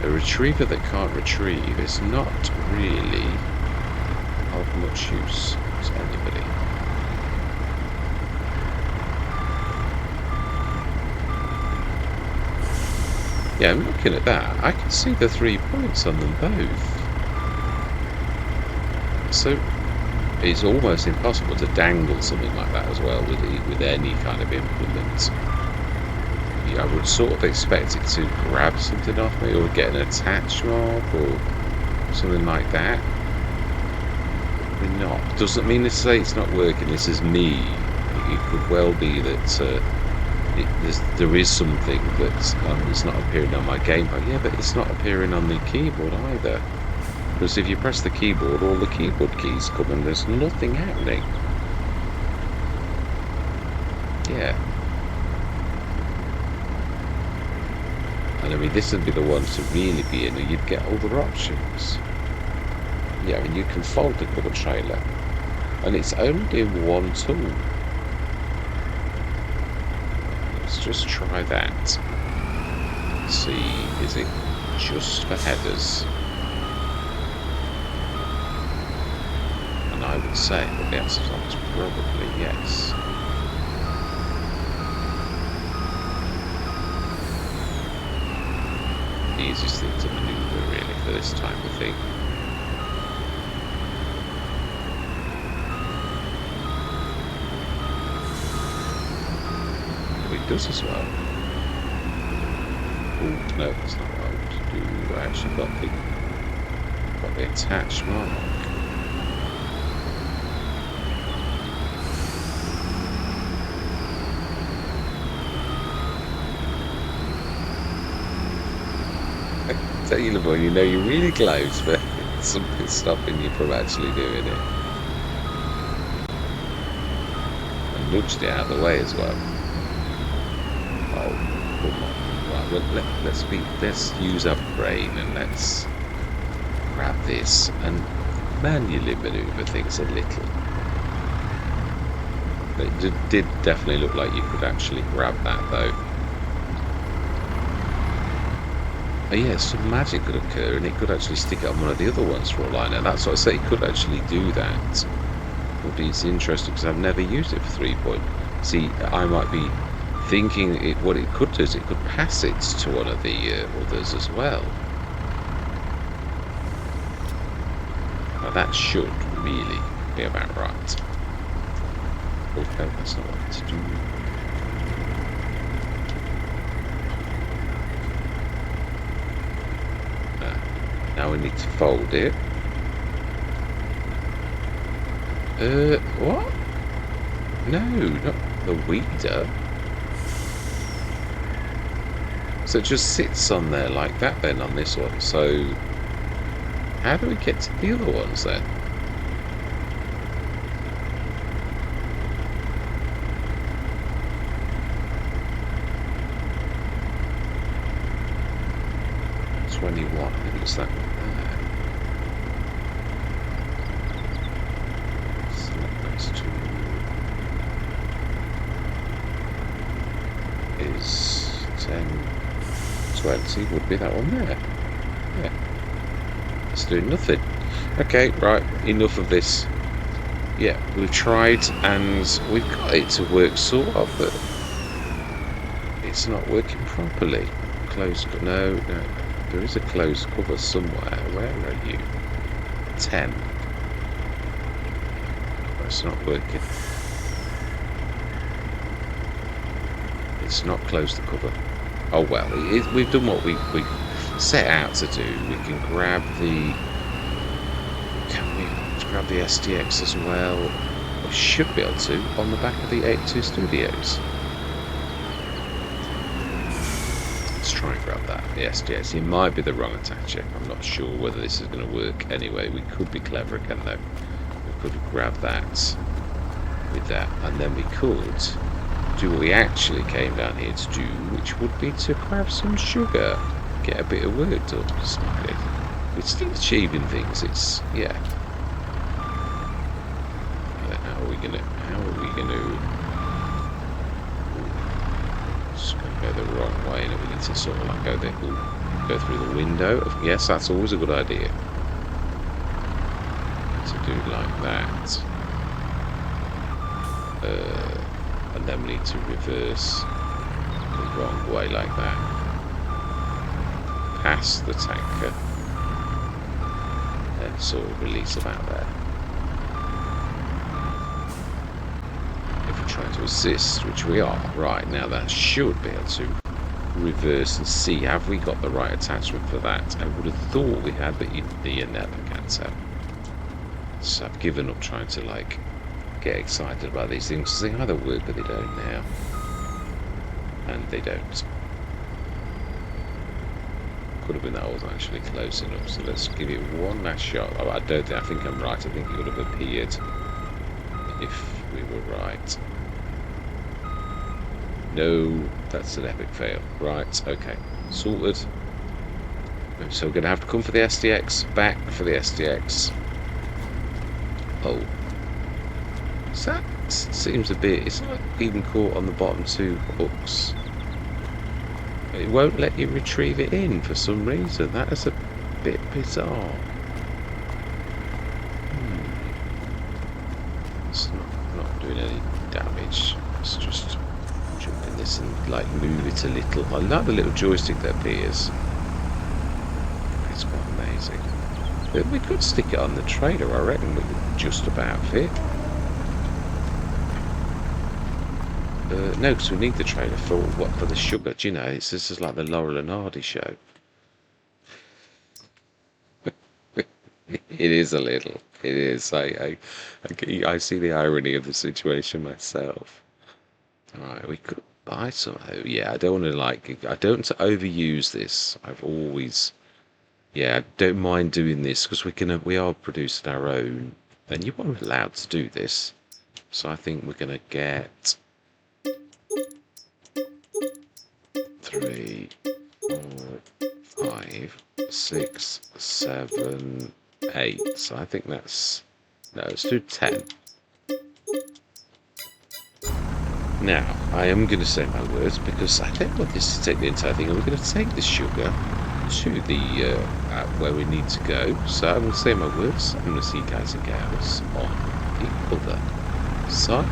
A retriever that can't retrieve is not really of much use to anybody. Yeah, I'm looking at that. I can see the 3 points on them both. So it's almost impossible to dangle something like that as well with any kind of implement. I would sort of expect it to grab something off me or get an attach mark or something like that. Probably not. Doesn't mean to say it's not working. This is me. It could well be that there is something that's it's not appearing on my gamepad. Yeah, but it's not appearing on the keyboard either. Because if you press the keyboard, all the keyboard keys come and there's nothing happening. Yeah. And I mean, this would be the one to really be in, and you'd get other options. Yeah, I mean, you can fold the cover trailer, and it's only doing one tool. Let's just try that. Let's see, is it just for headers? And I would say that the answer is probably yes. Easiest thing to maneuver really for this type of thing. Oh, it does as well. Oh no, that's not what I want to do. I actually got the attach mark. You know you're really close, but something's stopping you from actually doing it. And nudged it out of the way as well. Oh, come on. Right, well, let's use our brain and let's grab this and manually maneuver things a little. It did definitely look like you could actually grab that though. Oh, yeah, some magic could occur and it could actually stick it on one of the other ones for all I know. That's what I say, it could actually do that. But it's interesting because I've never used it for 3 point. See, I might be thinking what it could do is it could pass it to one of the others as well. Now that should really be about right. Okay, that's not what to do. Now we need to fold it. What? No, not the weeder. So it just sits on there like that then on this one. So how do we get to the other ones then? I think it's that one there. Select next to is 10, 20 would be that one there. Yeah. It's doing nothing. Okay, right, enough of this. yeah, we've tried and we've got it to work sort of, but it's not working properly. No, there is a closed cover somewhere. Where are you? 10. It's not working. It's not closed the cover. Oh well, we've done what we set out to do. We can grab the... Can we grab the STX as well? We should be able to on the back of the 82 Studios. Let's try and grab that, the STX. It might be the wrong attacher. I'm not sure whether this is going to work anyway. We could be clever again though. We could grab that with that, and then we could do what we actually came down here to do, which would be to grab some sugar, get a bit of work done. Slightly. We're still achieving things. It's yeah. How are we gonna? Just gonna go the wrong way, and we need to sort of like go through the window. Yes, that's always a good idea. To do like that. And then we need to reverse the wrong way like that. Past the tanker. And sort of release them out there. If we're trying to assist, which we are, right, now that should be able to reverse and see, have we got the right attachment for that? I would have thought we had, but you never can tell. So I've given up trying to like get excited about these things because they either work or they don't now, and they don't. Could have been that I was actually close enough, so let's give it one last shot. Oh, I think I'm right. I think it would have appeared if we were right. No, that's an epic fail. Right, okay, sorted. So we're going to have to come for the STX, back for the STX. Oh. So that seems a bit... It's not even caught on the bottom two hooks. It won't let you retrieve it in for some reason. That is a bit bizarre. It's not doing any damage. It's just jumping this and like move it a little. I like the little joystick that appears. It's quite amazing. But we could stick it on the trailer. I reckon we could just about fit. No, because we need the trailer for what? For the sugar. Do you know? This is like the Laurel and Hardy show. It is a little. It is. I see the irony of the situation myself. Alright, we could buy some. Yeah, I don't want to like. I don't want to overuse this. I've always. Yeah, I don't mind doing this because we are producing our own, and you are allowed to do this. So I think we're gonna get 3, 4, 5, 6, 7, 8. So I think that's... No, let's do 10. Now, I am going to say my words because I don't want this to take the entire thing. We're going to take the sugar to the where we need to go. So I will say my words. I'm going to see you guys and gals on the other side.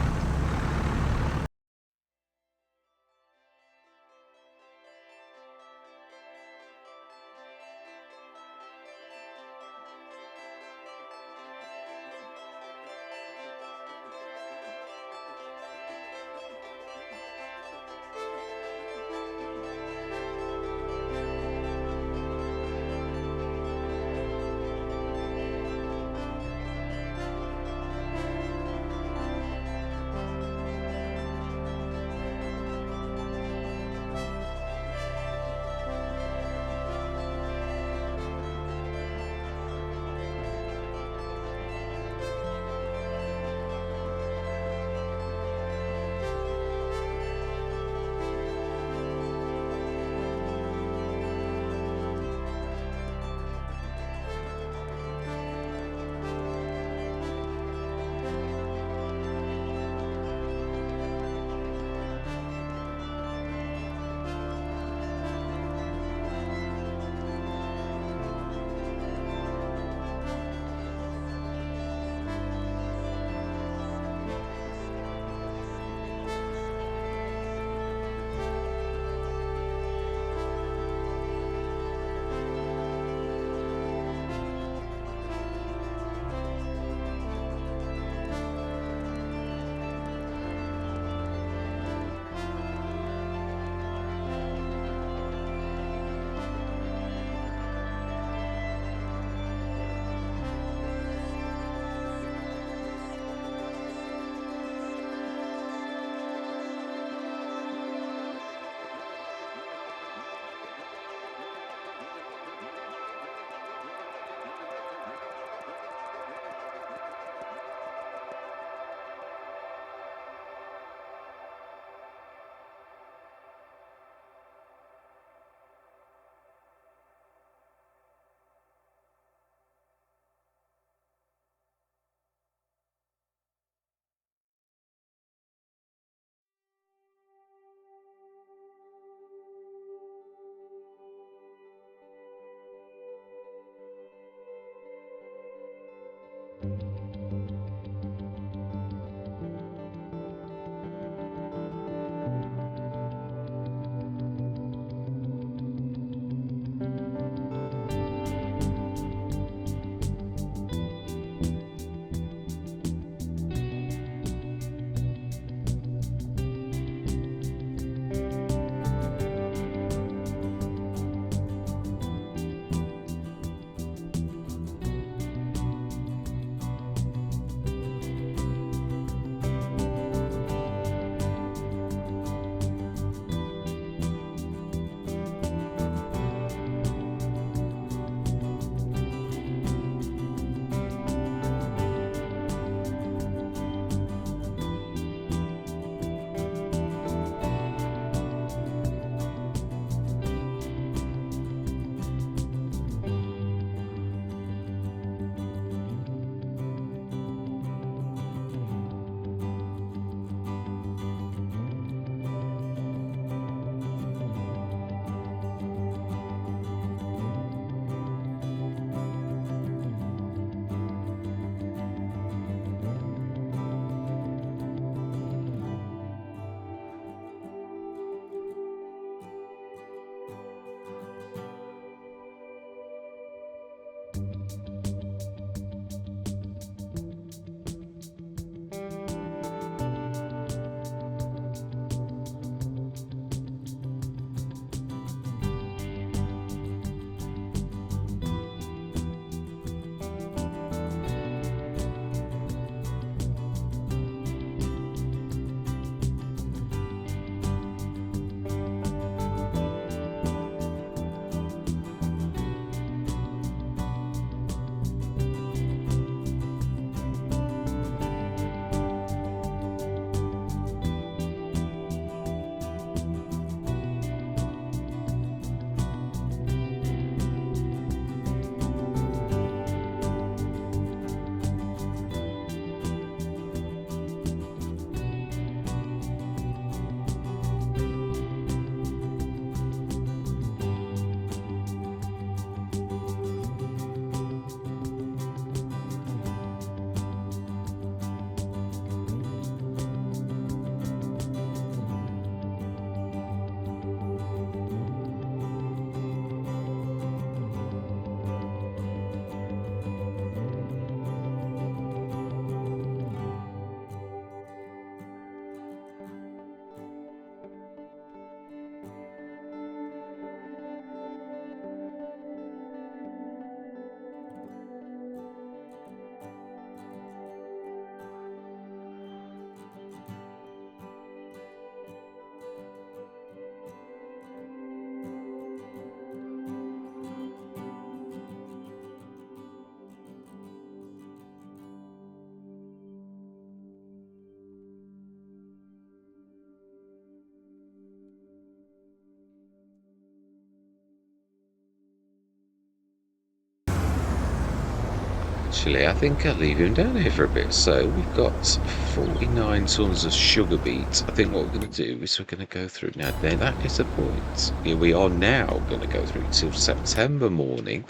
Actually, I think I'll leave him down here for a bit. So we've got 49 tons of sugar beets. I think what we're going to do is we're going to go through. Now, then that is a point. Yeah, we are now going to go through till September morning.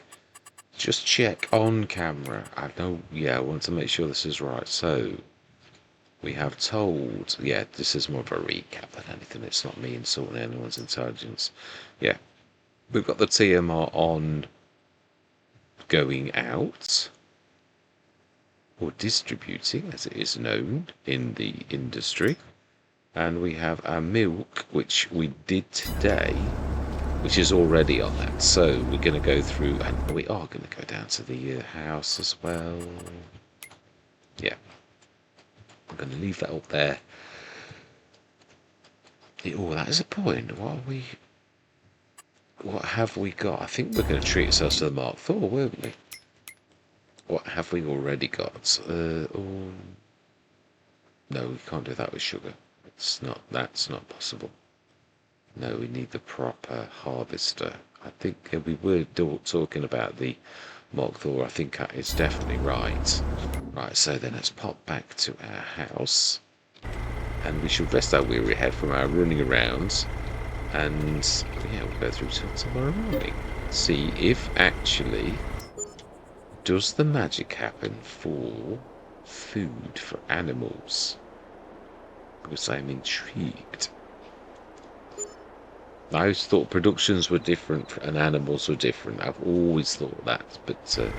Just check on camera. I know, yeah, I want to make sure this is right. So we have told, yeah, this is more of a recap than anything. It's not me insulting anyone's intelligence. Yeah, we've got the TMR on going out, or distributing as it is known in the industry, and we have our milk, which we did today, which is already on that. So we're going to go through, and we are going to go down to the house as well. Yeah, I'm going to leave that up there. Oh, that is a point. What have we got? I think we're going to treat ourselves to the Mark IV, weren't we? What have we already got? Oh, no, we can't do that with sugar. That's not possible. No, we need the proper harvester. I think we were talking about the Mark IV. I think that is definitely right. Right, so then let's pop back to our house. And we should rest our weary head from our running around. And yeah, we'll go through till tomorrow morning. See if actually does the magic happen for food for animals? Because I'm intrigued. I always thought productions were different and animals were different. I've always thought that, but I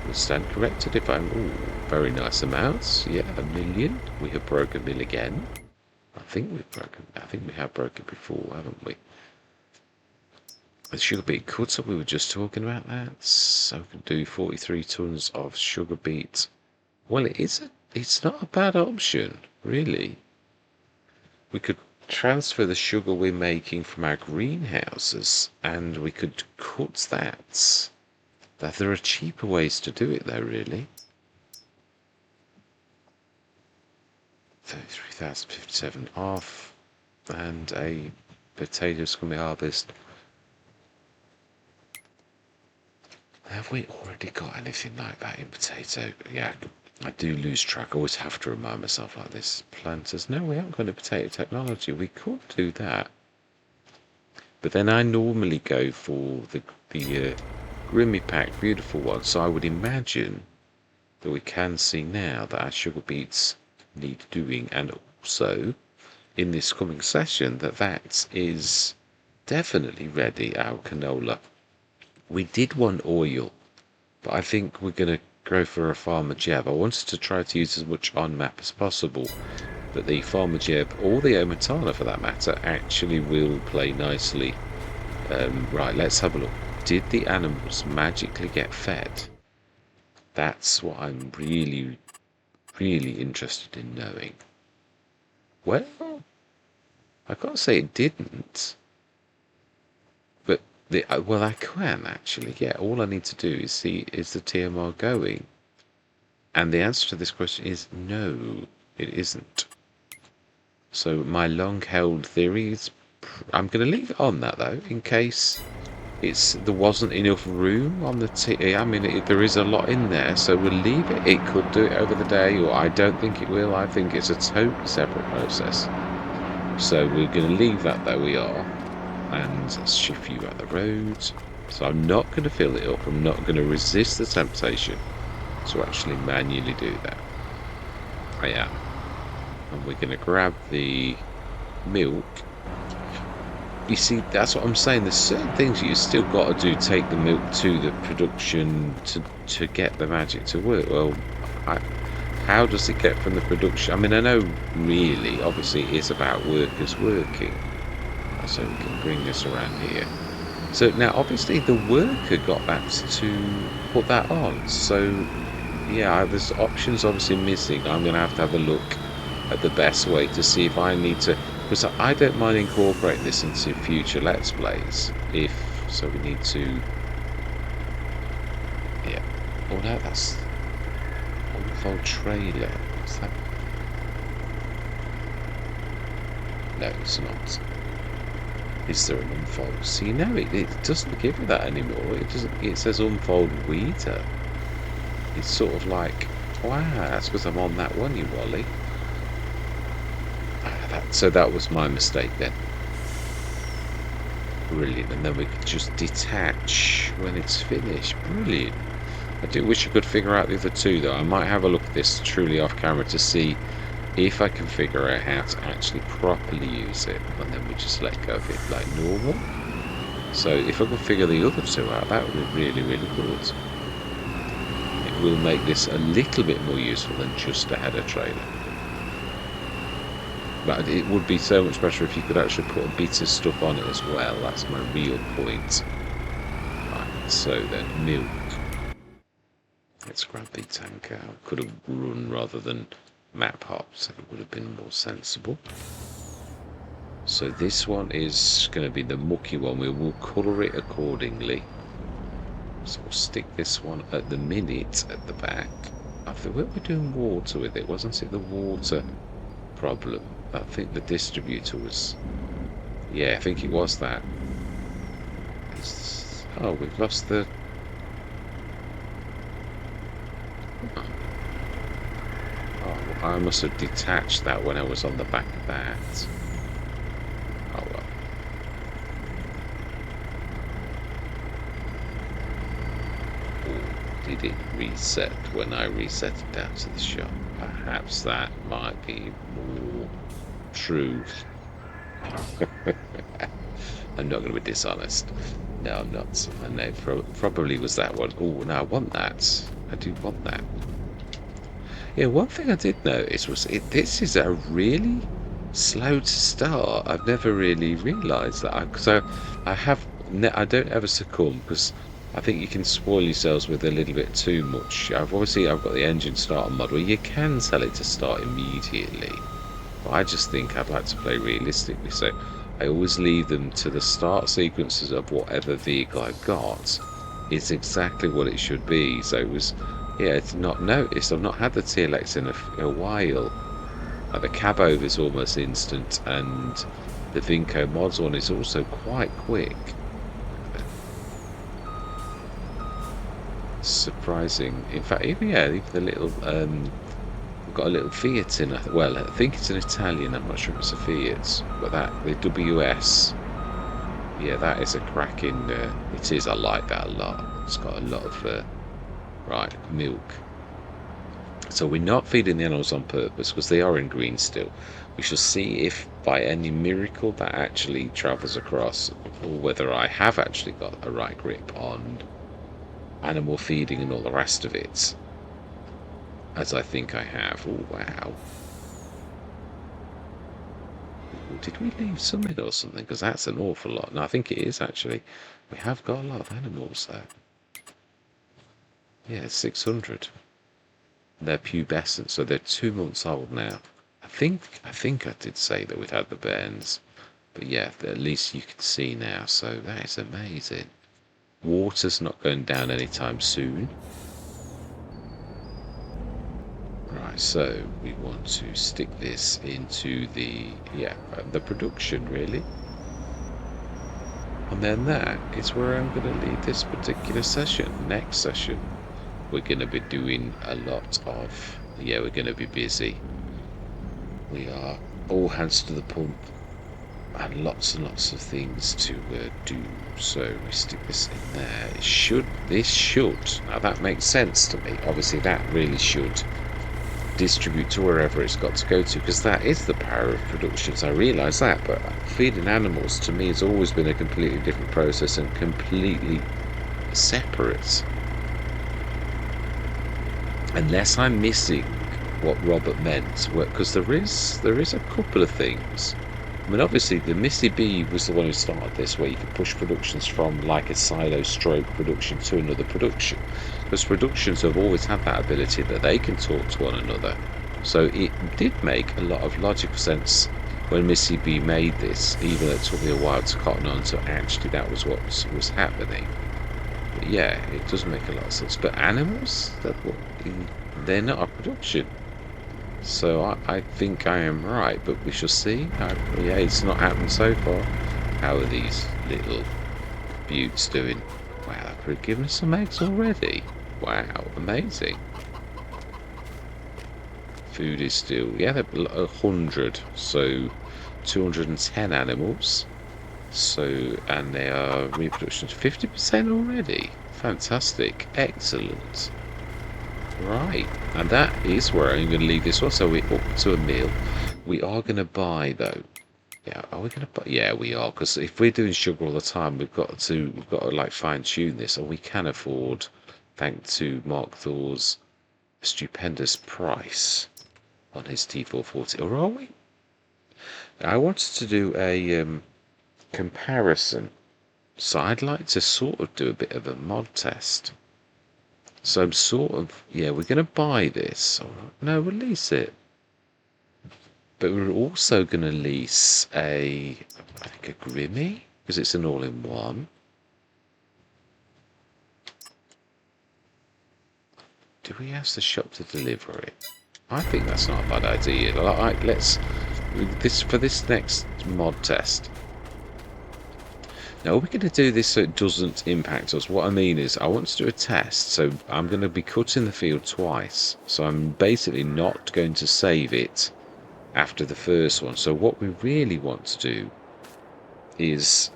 will stand corrected if I'm... Ooh, very nice amounts. Yeah, 1 million. We have broken 1 million again. I think we have broken before, haven't we? The sugar beet cutter, we were just talking about that. So we can do 43 tons of sugar beet. Well, it's not a bad option, really. We could transfer the sugar we're making from our greenhouses and we could cut that. There are cheaper ways to do it though, really. 33,057 off, and a potato scummy harvest. Have we already got anything like that in potato? Yeah, I do lose track. I always have to remind myself like this. Planters. No, we haven't got a potato technology. We could do that. But then I normally go for the Grimmy Pack beautiful one. So I would imagine that we can see now that our sugar beets need doing, and also in this coming session that is definitely ready, our canola. We did want oil, but I think we're going to go for a Farmer Jeb. I wanted to try to use as much on map as possible, but the Farmer Jeb, or the Omatana for that matter, actually will play nicely. Right, let's have a look. Did the animals magically get fed? That's what I'm really, really interested in knowing. Well, I can't say it didn't. But, well, I can actually. Yeah, all I need to do is see, is the TMR going? And the answer to this question is no, it isn't. So my long-held theory is, I'm going to leave it on that though, in case there wasn't enough room on the I mean, there is a lot in there, so we'll leave it. It could do it over the day, or I don't think it will. I think it's a totally separate process. So we're going to leave that though we are, and shift you out the road. So I'm not going to fill it up. I'm not going to resist the temptation to actually manually do that. I am. And we're going to grab the milk. You see, that's what I'm saying. There's certain things you still got to do. Take the milk to the production to get the magic to work. Well, how does it get from the production? I mean, I know really, obviously, it's about workers working. So we can bring this around here. So now, obviously, the worker got that to put that on. So, yeah, there's options obviously missing. I'm going to have a look at the best way to see if I need to... Because I don't mind incorporating this into future Let's Plays. So we need to... Yeah. Oh no, that's... Unfold trailer. What's that? No, it's not. Is there an unfold? See, no, it doesn't give me that anymore. It says unfold weeder. It's sort of like... Wow, that's because I'm on that one, you Wally. So that was my mistake then. Brilliant. And then we could just detach when it's finished. Brilliant. I do wish I could figure out the other two though. I might have a look at this truly off camera to see if I can figure out how to actually properly use it. And then we just let go of it like normal. So if I could figure the other two out, that would be really, really good. It will make this a little bit more useful than just a header trailer. But it would be so much better if you could actually put a bit of stuff on it as well. That's my real point. Right, so then, milk. Let's grab the tanker. I could have run rather than map hops. It would have been more sensible. So this one is going to be the mucky one. We will colour it accordingly. So we'll stick this one at the minute at the back. I think we were doing water with it, wasn't it? The water problem. I think the distributor was... Yeah, I think it was that. Oh, we've lost the... Oh, I must have detached that when I was on the back of that. Oh well. Oh, didn't reset when I reset it down to the shop. Perhaps that might be more true. I'm not going to be dishonest. No, I'm not. And it probably was that one. Oh, no, I want that. I do want that. Yeah, one thing I did notice was this is a really slow to start. I've never really realised that. So I don't ever succumb because I think you can spoil yourselves with a little bit too much. I've got the engine starter mod where you can tell it to start immediately. But I just think I'd like to play realistically, so I always leave them to the start sequences of whatever vehicle I've got. It's exactly what it should be. So it was, yeah, it's not noticed. I've not had the TLX in a while. Like the cab over is almost instant, and the Vinco mods one is also quite quick. Surprising. In fact, even the little got a little Fiat in. Well, I think it's an Italian. I'm not sure if it's a Fiat, but the WS. Yeah, that is a cracking. It is. I like that a lot. It's got a lot of right milk. So we're not feeding the animals on purpose because they are in green still. We shall see if by any miracle that actually travels across, or whether I have actually got a right grip on animal feeding and all the rest of it, as I think I have. Oh, wow. Did we leave some in or something? Because that's an awful lot. No, I think it is actually. We have got a lot of animals there. Yeah, 600. They're pubescent, so they're 2 months old now. I think I did say that we'd had the bairns. But yeah, at least you can see now, so that is amazing. Water's not going down anytime soon. Right, so we want to stick this into the production really. And then that is where I'm going to leave this particular session. Next session, we're going to be doing a lot of, we're going to be busy. We are all hands to the pump and lots of things to do. So we stick this in there. This should, now that makes sense to me. Obviously that really should distribute to wherever it's got to go to, because that is the power of productions. I realise that, but feeding animals to me has always been a completely different process and completely separate. Unless I'm missing what Robert meant, because there is a couple of things. I mean, obviously the Missy B was the one who started this, where you could push productions from like a silo stroke production to another production, because productions have always had that ability that they can talk to one another. So it did make a lot of logical sense when Missy B made this, even though it took me a while to cotton on to actually that was what was happening. But yeah, it does make a lot of sense. But animals, they're not a production. So I think I am right, but we shall see. Yeah, it's not happened so far. How are these little buttes doing? Wow, they've given us some eggs already. Wow, amazing. Food is still, they're 100, so 210 animals. So, and they are reproduction 50% already. Fantastic, excellent. Right, and that is where I'm going to leave this one. So we're up to a meal. We are going to buy though. Yeah, are we going to buy? Yeah, we are, because if we're doing sugar all the time, we've got to like fine tune this, and we can afford, thanks to Mark Thor's stupendous price on his T440. Or are we? I wanted to do a comparison, so I'd like to sort of do a bit of a mod test. So I'm sort of, we're going to buy this. No, we'll lease it. But we're also going to lease I think a Grimmy, because it's an all-in-one. Do we ask the shop to deliver it? I think that's not a bad idea. For this next mod test. Now, we're going to do this so it doesn't impact us. What I mean is, I want to do a test, so I'm going to be cutting the field twice. So I'm basically not going to save it after the first one. So what we really want to do is,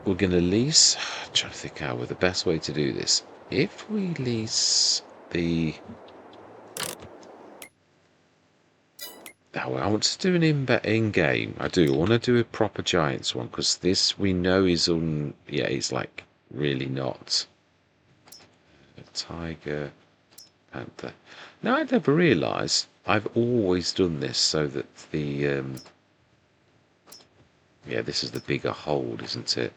we're going to lease, I'm trying to think how the best way to do this. If we lease the... Oh, I want to do an in-game. I do. I want to do a proper Giants one, because this we know is yeah, it's like really not. A tiger, panther. Now, I never realised I've always done this so that the... yeah, this is the bigger hold, isn't it?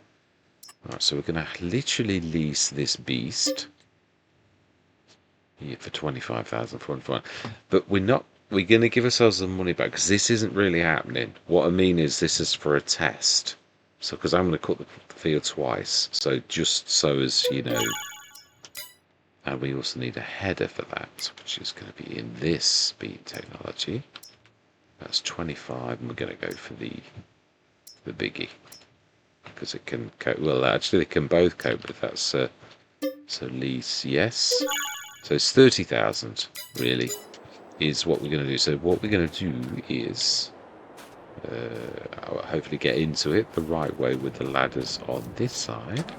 Alright, so we're going to literally lease this beast. Yeah, for 25,400. But we're going to give ourselves the money back, because this isn't really happening. What I mean is, this is for a test. So, because I'm going to cut the field twice. So, just so as, you know. And we also need a header for that, which is going to be in this speed technology. That's 25, and we're going to go for the biggie. Because it can cope. Well, actually, they can both cope with that. So lease, yes. So it's 30,000, really, is what we're going to do. So what we're going to do is hopefully get into it the right way with the ladders on this side.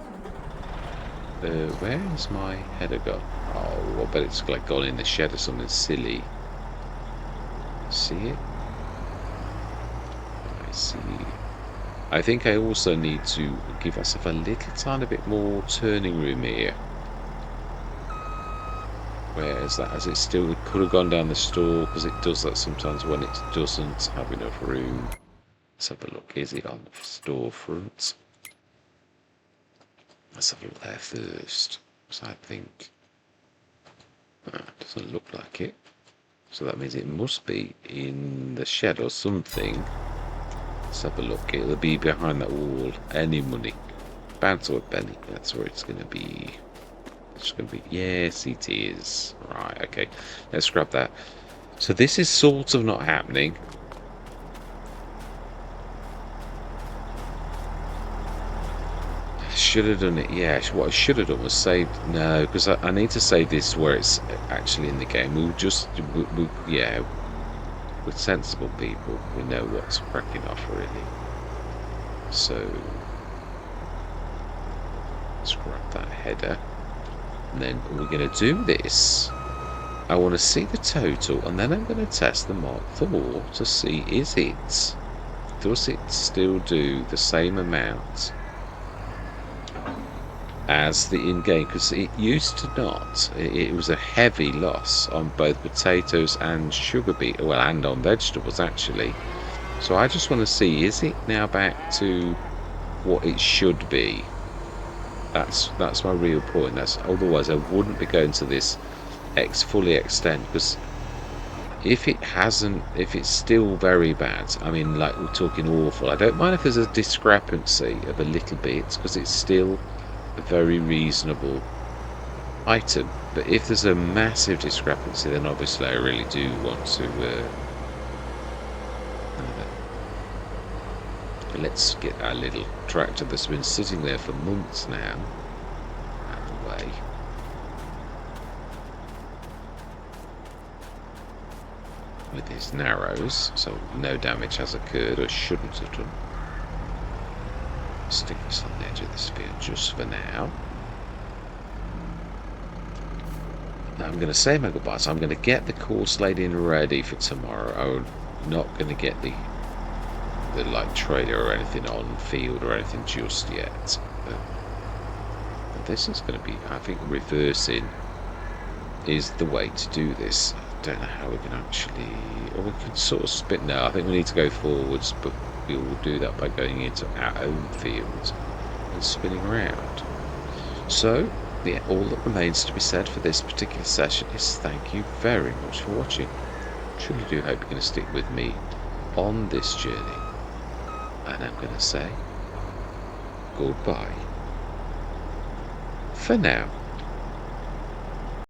Where's my header gone? Oh, I bet it's like gone in the shed or something silly. See it? I see. I think I also need to give myself a little tiny bit more turning room here. Where is that? As it still could have gone down the store, because it does that sometimes when it doesn't have enough room. Let's have a look. Is it on the storefront? Let's have a look there first. So I think doesn't look like it. So that means it must be in the shed or something. Let's have a look. It'll be behind that wall. Any money. Bounce or a penny. That's where it's going to be. It's going to be, yes, it is. Right, okay. Let's grab that. So this is sort of not happening. Should have done it. Yeah, what I should have done was saved. No, because I need to save this where it's actually in the game. Yeah, with sensible people, we know what's cracking off, really. So let's grab that header. And then we're going to do this. I want to see the total, and then I'm going to test the Mark IV to see, does it still do the same amount as the in-game? Because it used to not. It was a heavy loss on both potatoes and sugar beet, well, and on vegetables actually. So I just want to see, is it now back to what it should be? That's my real point. Otherwise I wouldn't be going to this fully extend, because if it's still very bad, I mean, like, we're talking awful. I don't mind if there's a discrepancy of a little bit, because it's still a very reasonable item. But if there's a massive discrepancy, then obviously I really do want to let's get our little tractor that's been sitting there for months now out of the way. With his narrows, so no damage has occurred, or shouldn't have done. Stick this on the edge of this field just for now. Now I'm going to say my goodbyes. I'm going to get the course laid in ready for tomorrow. I'm not going to get the like trailer or anything on field or anything just yet. But this is going to be, I think, reversing is the way to do this. I don't know how we can actually, or we can sort of spin. No, I think we need to go forwards, but we will do that by going into our own field and spinning around. So yeah, all that remains to be said for this particular session is thank you very much for watching. Truly do hope you're going to stick with me on this journey. And I'm going to say goodbye for now.